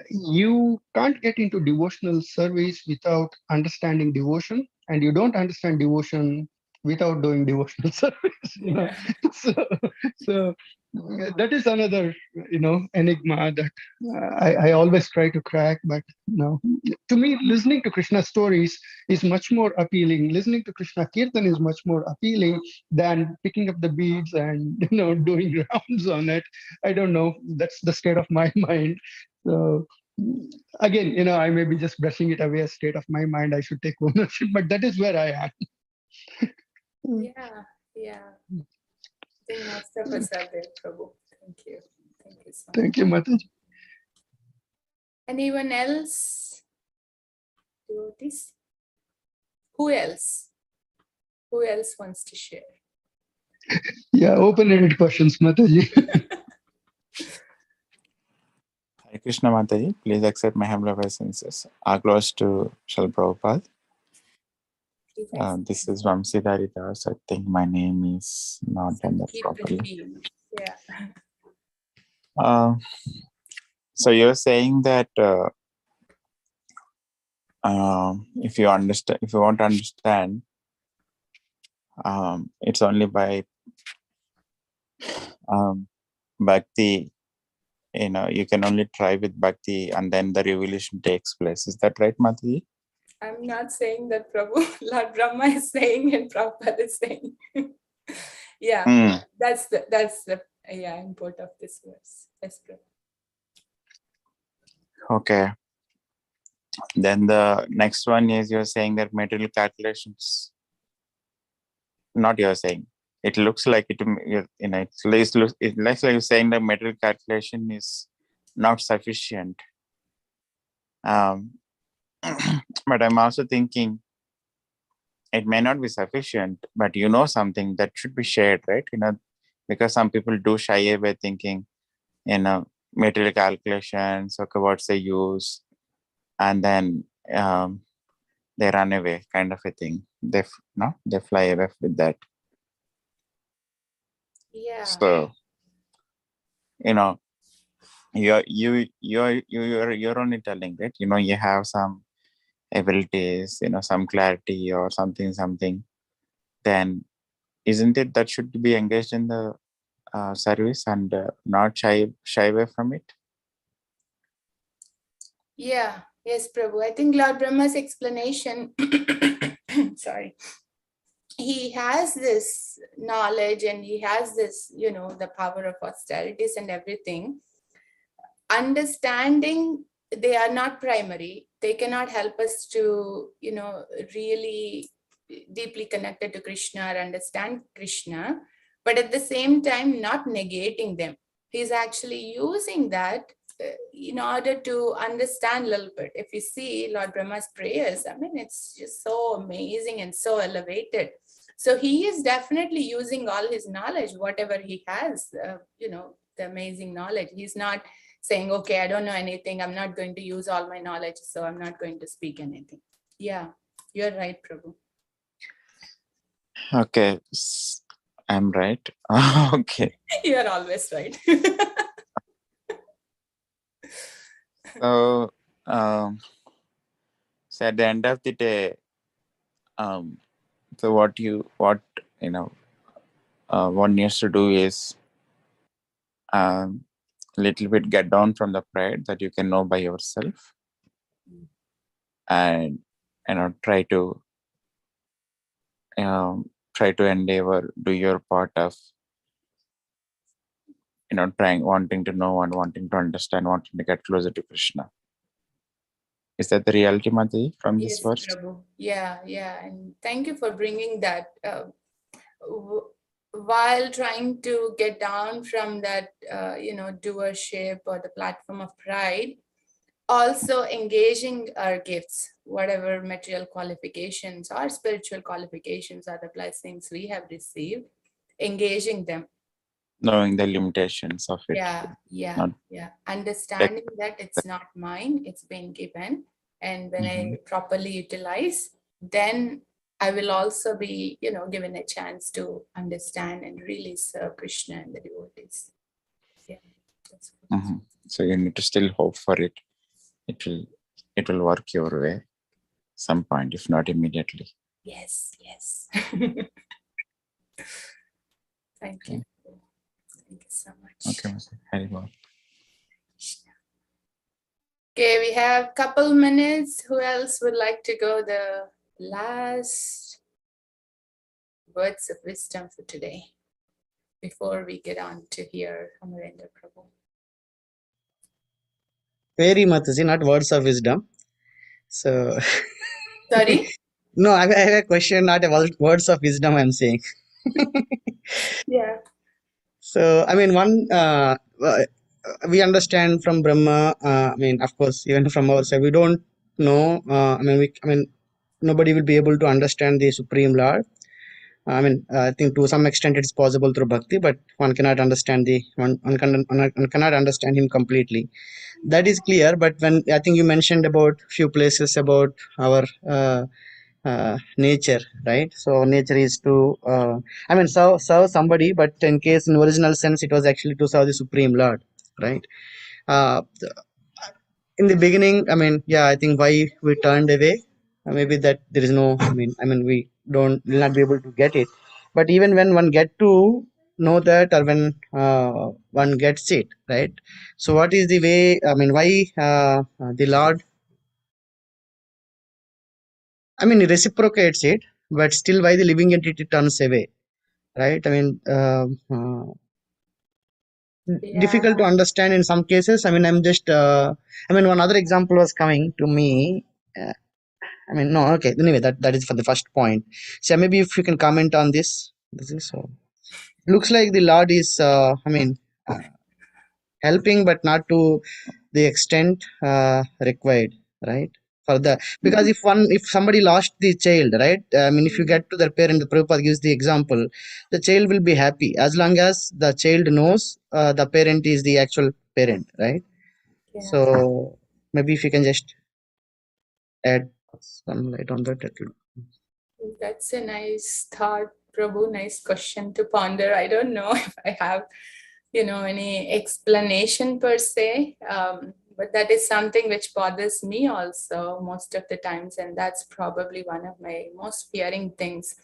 you can't get into devotional service without understanding devotion, and you don't understand devotion without doing devotional service. Yeah. So, that is another enigma that I always try to crack. But to me, listening to Krishna stories is much more appealing. Listening to Krishna kirtan is much more appealing than picking up the beads and doing rounds on it. I don't know. That's the state of my mind. So again, I may be just brushing it away as state of my mind. I should take ownership, but that is where I am. Yeah. Yeah. I think most of us are there, Prabhu. Thank you. Thank you so much. Thank you, Mataji. Anyone else? Devotees? Who else? Who else wants to share? Yeah, open-ended questions, Mataji. Hare Krishna Mataji, please accept my humble obeisances. Are close to Srila Prabhupada. Please accept. This is Vamsidhari Das. I think my name is not done that Keep properly. repeating. Yeah. So you're saying that if you want to understand, it's only by bhakti. You can only try with bhakti, and then the revelation takes place. Is that right, Mataji? I'm not saying that, Prabhu. Lord Brahma is saying and Prabhupada is saying. Yeah, that's the import of this verse. Yes, Prabhu. Okay. Then the next one is you're saying that material calculations. Not you're saying. It looks like it. It looks like you're saying that material calculation is not sufficient. But I'm also thinking it may not be sufficient, but something that should be shared, right? Because some people do shy away thinking, material calculations, okay, what's the use, and then they run away, kind of a thing. They fly away with that. Yeah. So, you're only telling that you have some abilities, some clarity or something. Then isn't it that should be engaged in the service and not shy away from it? Yeah. Yes, Prabhu. I think Lord Brahma's explanation, sorry, he has this knowledge and he has this, the power of austerities and everything. Understanding, they are not primary. They cannot help us to, really deeply connected to Krishna or understand Krishna, but at the same time, not negating them. He's actually using that in order to understand a little bit. If you see Lord Brahma's prayers, I mean, it's just so amazing and so elevated. So he is definitely using all his knowledge, whatever he has, the amazing knowledge. He's not saying, okay, I don't know anything. I'm not going to use all my knowledge, so I'm not going to speak anything. Yeah, you're right, Prabhu. Okay, I'm right. Okay. You're always right. So, so at the end of the day, so what one needs to do is little bit get down from the pride that you can know by yourself, and try to endeavor, do your part of wanting to know and wanting to understand, wanting to get closer to Krishna. Is that the reality, Mataji, from this Yes, verse? Prabhu. Yeah. And thank you for bringing that. While trying to get down from that, doership or the platform of pride, also engaging our gifts, whatever material qualifications or spiritual qualifications are the blessings we have received, engaging them. Knowing the limitations of it. Yeah. Understanding that it's not mine, it's been given. And when I properly utilize, then I will also be, given a chance to understand and really serve Krishna and the devotees. Yeah. That's So you need to still hope for it. It will work your way some point, if not immediately. Yes. Thank you. Thank you so much. Okay, Hari Bol. Okay, we have a couple minutes. Who else would like to go the last words of wisdom for today before we get on to hear Amarendra Prabhu? Very Mataji, not words of wisdom. So, Sorry? no, I have a question, not about words of wisdom, I'm saying. Yeah. So, I mean, we understand from Brahma, I mean, of course, even from our side, we don't know, nobody will be able to understand the Supreme Lord. I mean, I think to some extent it's possible through bhakti, but one cannot understand one cannot understand him completely. That is clear. But when I think you mentioned about few places about our nature, right? So nature is to, serve somebody, but in case in original sense, it was actually to serve the Supreme Lord, right? Uh, in the beginning, I think why we turned away, maybe that there is no, we will not be able to get it. But even when one get to know that, or when one gets it, right? So what is the way, why the Lord, reciprocates it, but still why the living entity turns away, right? Difficult to understand in some cases. I'm just one other example was coming to me. No, okay. Anyway, that is for the first point. So maybe if you can comment on this. This is so. Looks like the Lord is, helping, but not to the extent required, right? Because if somebody lost the child, right? If you get to their parent, the Prabhupada gives the example, the child will be happy as long as the child knows the parent is the actual parent, right? Yeah. So maybe if you can just add some light on that. That's a nice thought, Prabhu. Nice question to ponder. I don't know if I have, any explanation per se, but that is something which bothers me also most of the times, and that's probably one of my most fearing things.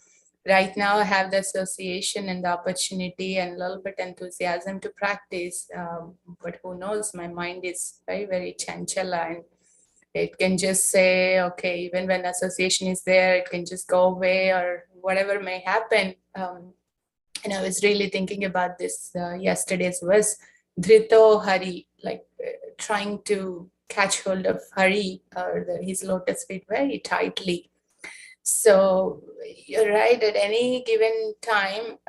Right now, I have the association and the opportunity and a little bit enthusiasm to practice, but who knows, my mind is very, very chanchala, and It can just say, okay, even when association is there, it can just go away or whatever may happen. And I was really thinking about this yesterday's verse, Dhrito Hari, like trying to catch hold of Hari or his lotus feet very tightly. So you're right, at any given time,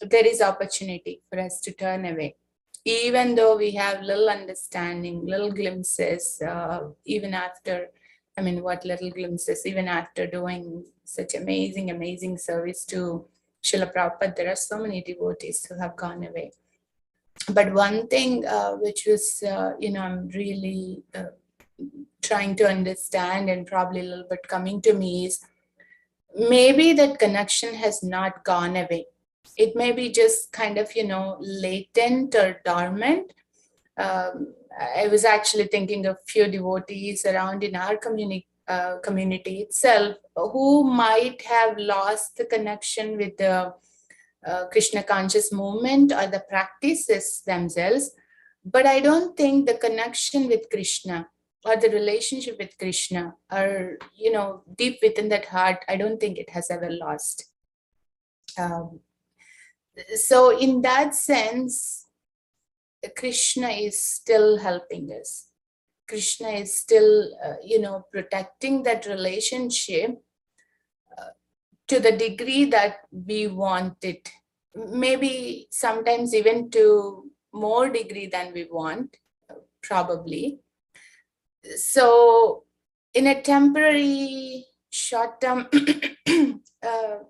there is opportunity for us to turn away. Even though we have little understanding, little glimpses, even after, I mean, what little glimpses, even after doing such amazing, amazing service to Srila Prabhupada, there are so many devotees who have gone away. But one thing which was, I'm really trying to understand and probably a little bit coming to me is maybe that connection has not gone away. It may be just kind of, latent or dormant. I was actually thinking of few devotees around in our community itself who might have lost the connection with the Krishna conscious movement or the practices themselves. But I don't think the connection with Krishna or the relationship with Krishna or, deep within that heart, I don't think it has ever lost. So in that sense, Krishna is still helping us. Krishna is still, protecting that relationship to the degree that we want it. Maybe sometimes even to more degree than we want, probably. So in a temporary short-term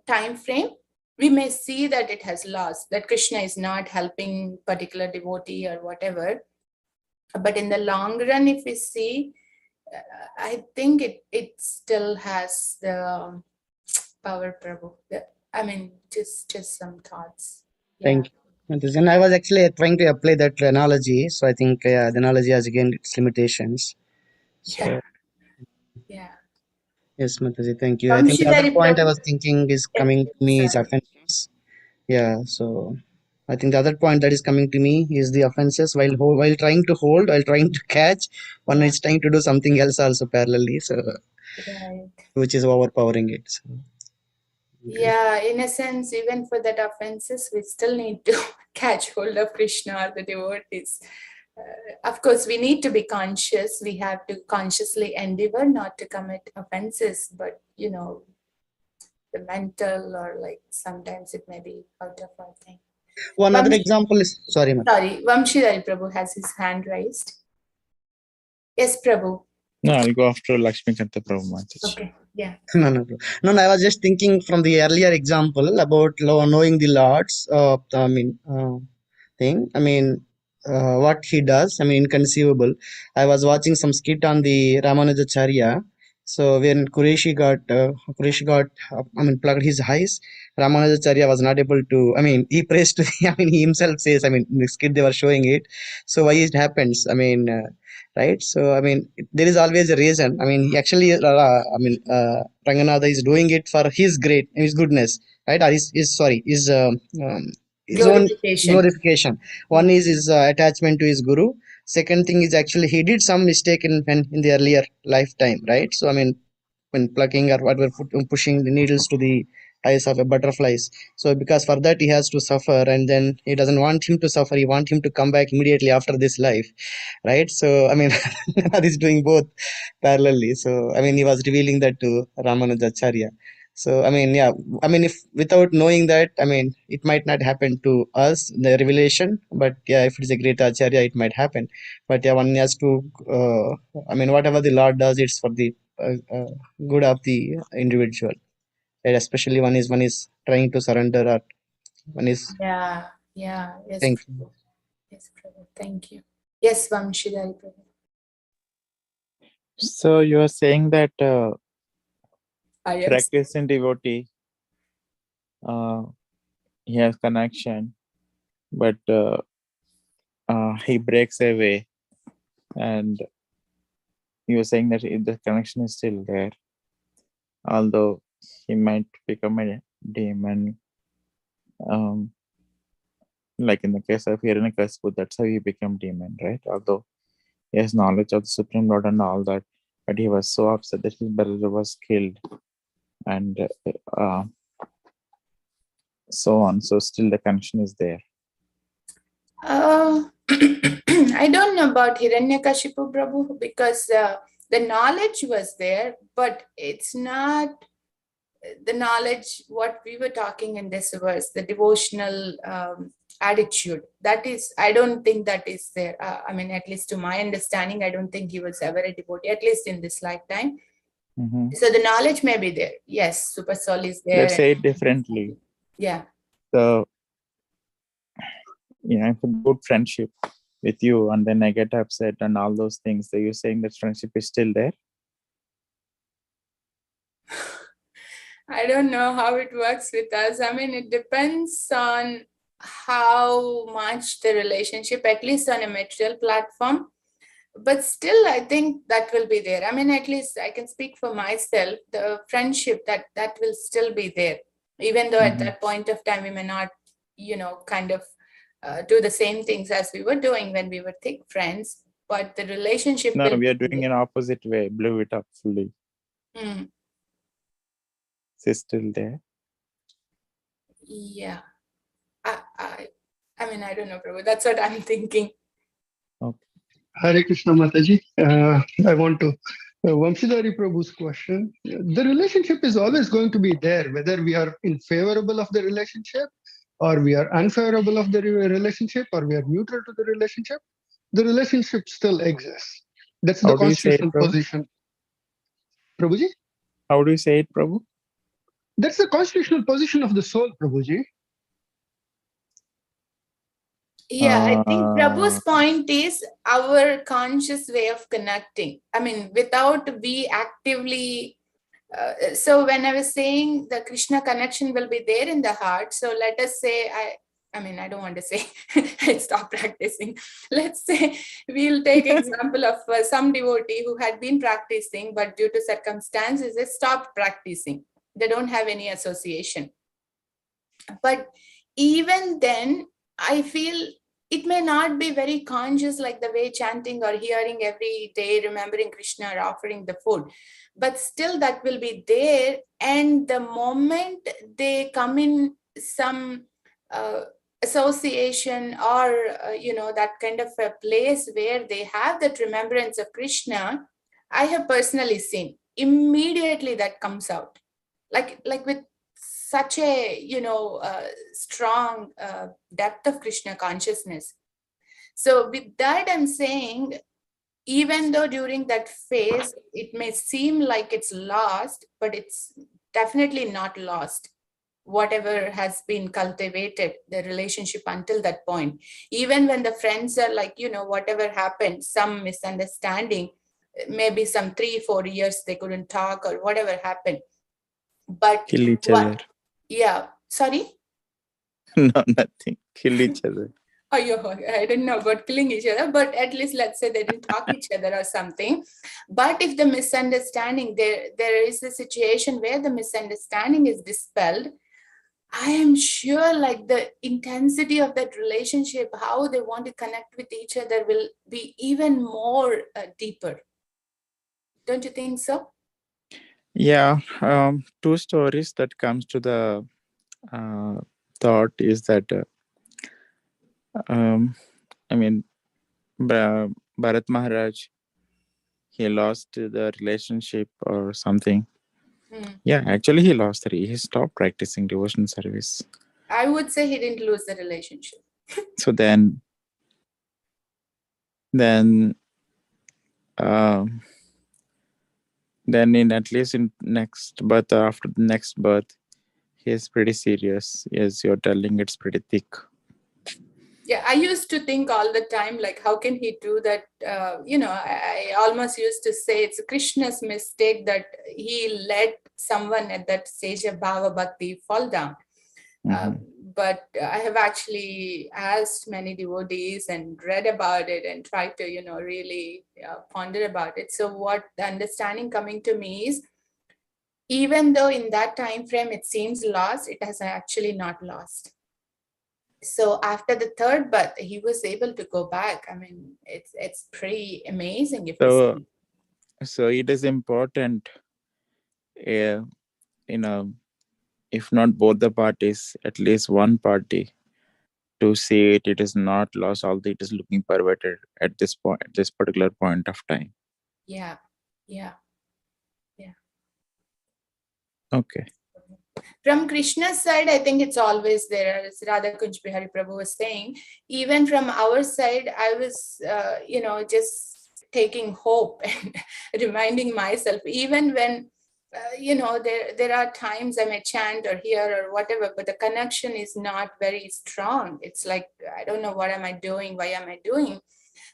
time frame, we may see that it has lost, that Krishna is not helping particular devotee or whatever. But in the long run, if we see, I think it still has the power, Prabhu. I mean, just some thoughts. Thank you. And I was actually trying to apply that analogy. So I think the analogy has again its limitations. So, Yeah. yes, Mataji, thank you. I think the other point I was thinking is coming to me is offenses. Yeah, so I think the other point that is coming to me is the offenses while trying to hold, while trying to catch, one is trying to do something else also parallelly. So, Right. which is overpowering it. So. Yeah, in a sense, even for that offenses, we still need to catch hold of Krishna or the devotees. Of course, we need to be conscious. We have to consciously endeavor not to commit offenses, but the mental or like sometimes it may be out of our thing. One other example is, sorry, Vamshidhari Prabhu has his hand raised. Yes, Prabhu. No, I'll go after Lakshmi Kanta Prabhu Mataji. Okay, yeah. No, I was just thinking from the earlier example about knowing the Lord's thing. I mean, what he does, I mean, inconceivable. I was watching some skit on the Ramanujacharya. So when Qureshi got, plugged his eyes, Ramanujacharya was not able to, I mean, he prays to, he himself says, in the skit they were showing it. So why it happens? Right. So, there is always a reason. Actually, Ranganatha is doing it for his goodness, right? Or his own glorification. One is his attachment to his guru. Second thing is actually he did some mistake in the earlier lifetime, right? So when plucking or whatever, pushing the needles to the eyes of a butterflies. So because for that he has to suffer, and then he doesn't want him to suffer. He wants him to come back immediately after this life, right? So he's doing both parallelly. So he was revealing that to Ramanujacharya. So if without knowing that, it might not happen to us, the revelation, but yeah, if it is a great acharya, it might happen. But yeah, one has to whatever the Lord does, it's for the good of the individual, and especially one is trying to surrender, or one is Yes, thank you. Yes, Prabhu. Thank you. Yes, Vamshidhari Prabhu. So you are saying that practicing devotee, he has connection, but he breaks away, and you are saying that the connection is still there, although he might become a demon. Like in the case of Hiranyakasipu, that's how he became demon, right? Although He has knowledge of the Supreme Lord and all that, but he was so upset that his brother was killed, and so on. So still the connection is there. I don't know about Hiranyakashipu Prabhu, because the knowledge was there, but it's not the knowledge what we were talking in this verse, the devotional attitude. That is, I don't think that is there. I mean, at least to my understanding, I don't think he was ever a devotee, at least in this lifetime. Mm-hmm. So the knowledge may be there. Yes, Super Soul is there. Let's say it differently. Yeah. So, you know, if a good friendship with you and then I get upset and all those things, so you're saying that friendship is still there? I don't know how it works with us. I mean, it depends on how much the relationship, at least on a material platform. But still, I think that will be there. I mean, at least I can speak for myself, the friendship that will still be there. Even though at that point of time, we may not, kind of do the same things as we were doing when we were thick friends, but the relationship No, will we are be doing there. an opposite way, blew it up fully. It's still there. Yeah. I mean, I don't know, Prabhu. That's what I'm thinking. Okay. Hare Krishna Mataji. I want to Vamsidhari Prabhu's question. The relationship is always going to be there, whether we are in favorable of the relationship or we are unfavorable of the relationship or we are neutral to the relationship still exists. That's the How do you say it, constitutional Prabhu? position. Prabhuji? How do you say it, Prabhu? That's the constitutional position of the soul, Prabhuji. Yeah, I think Prabhu's point is our conscious way of connecting. I mean, without we actively, so when I was saying the Krishna connection will be there in the heart. So let us say, I mean, I don't want to say stop practicing. Let's say we'll take example of some devotee who had been practicing, but due to circumstances, they stopped practicing. They don't have any association. But even then, I feel it may not be very conscious like the way chanting or hearing every day, remembering Krishna or offering the food, but still that will be there. And the moment they come in some association or, that kind of a place where they have that remembrance of Krishna, I have personally seen immediately that comes out. Like with such a strong depth of Krishna consciousness. So with that, I'm saying, even though during that phase it may seem like it's lost, but it's definitely not lost. Whatever has been cultivated, the relationship until that point, even when the friends are like, whatever happened, some misunderstanding, maybe some 3-4 years they couldn't talk or whatever happened, but Kill each other. Yeah, sorry? No, nothing. Kill each other. Oh, I didn't know about killing each other, but at least let's say they didn't talk each other or something. But if the misunderstanding, there is a situation where the misunderstanding is dispelled, I am sure like the intensity of that relationship, how they want to connect with each other will be even more deeper. Don't you think so? Yeah. Two stories that comes to the thought is that I mean, Bharat Maharaj, he lost the relationship or something. Yeah, actually he lost it. He stopped practicing devotion service. I would say he didn't lose the relationship. So then in at least in next birth, after the next birth, he is pretty serious. Yes, you're telling it's pretty thick. Yeah, I used to think all the time, like, how can he do that? I almost used to say it's Krishna's mistake that he let someone at that stage of Bhava Bhakti fall down. But I have actually asked many devotees and read about it and tried to, really ponder about it. So what the understanding coming to me is, even though in that time frame it seems lost, it has actually not lost. So after the third birth, he was able to go back. I mean, it's pretty amazing if you So, see. so it is important, uh, if not both the parties, at least one party, to see it is not lost, although it is looking perverted at this point, at this particular point of time. Yeah. Okay. From Krishna's side, I think it's always there. As Radha Kunj Bihari Prabhu was saying, even from our side, I was, just taking hope and reminding myself, even when, there are times I may chant or hear or whatever, but the connection is not very strong. It's like, I don't know, what am I doing? Why am I doing?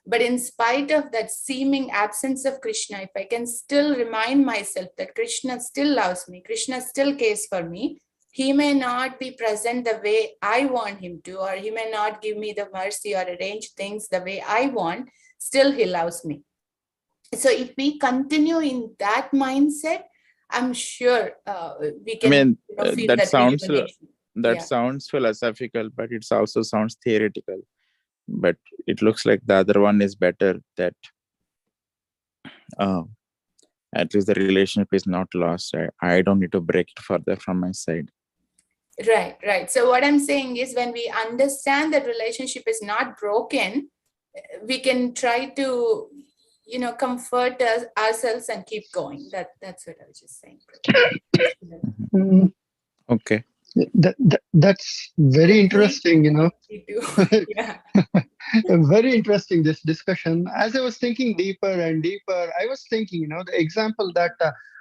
But in spite of that seeming absence of Krishna, if I can still remind myself that Krishna still loves me, Krishna still cares for me, he may not be present the way I want him to, or he may not give me the mercy or arrange things the way I want, still he loves me. So if we continue in that mindset, I'm sure we I can mean, feel that that sounds rejuvenation. that Yeah. sounds philosophical, but it also sounds theoretical. But it looks like the other one is better. That at least the relationship is not lost. I don't need to break it further from my side. Right. So what I'm saying is, when we understand that relationship is not broken, we can try to, comfort ourselves and keep going. That's what I was just saying. Mm, Okay. that's very interesting, Me too. Yeah. Very interesting, this discussion. As I was thinking deeper and deeper, I was thinking, the example that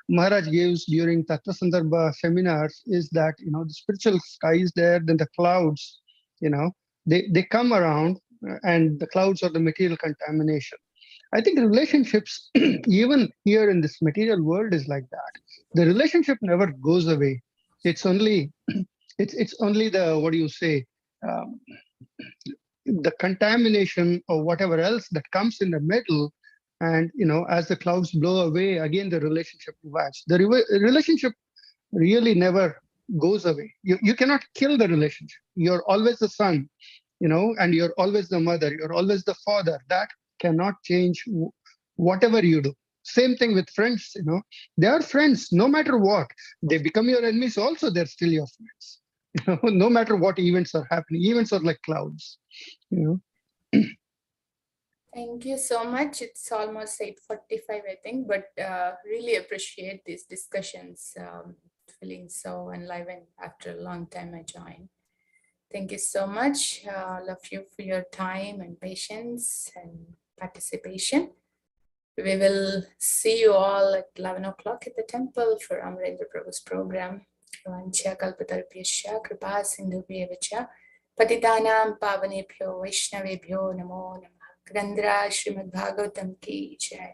Maharaj gives during Tattva Sandarbha seminars is that, the spiritual sky is there, then the clouds, they come around, and the clouds are the material contamination. I think relationships, even here in this material world, is like that. The relationship never goes away. It's only, it's only the, what do you say, um, the contamination or whatever else that comes in the middle. And as the clouds blow away, again the relationship revives. The relationship really never goes away. You cannot kill the relationship. You're always the son, and you're always the mother, you're always the father. That cannot change whatever you do. Same thing with friends. They are friends no matter what. They become your enemies also, they're still your friends. No matter what events are happening. Events are like clouds. Thank you so much. It's almost 8:45, I think, but really appreciate these discussions. Feeling so enlivened after a long time I joined. Thank you so much. Love you for your time and patience and participation. We will see you all at 11 o'clock at the temple for Amarendra Prabhu's program. Vancha kalpatarpyasya kripa sindhubhyev cha patitanam pavanebhyo vaishnavebhyo namo namah. Grandhara Srimad Bhagavatam ki jai.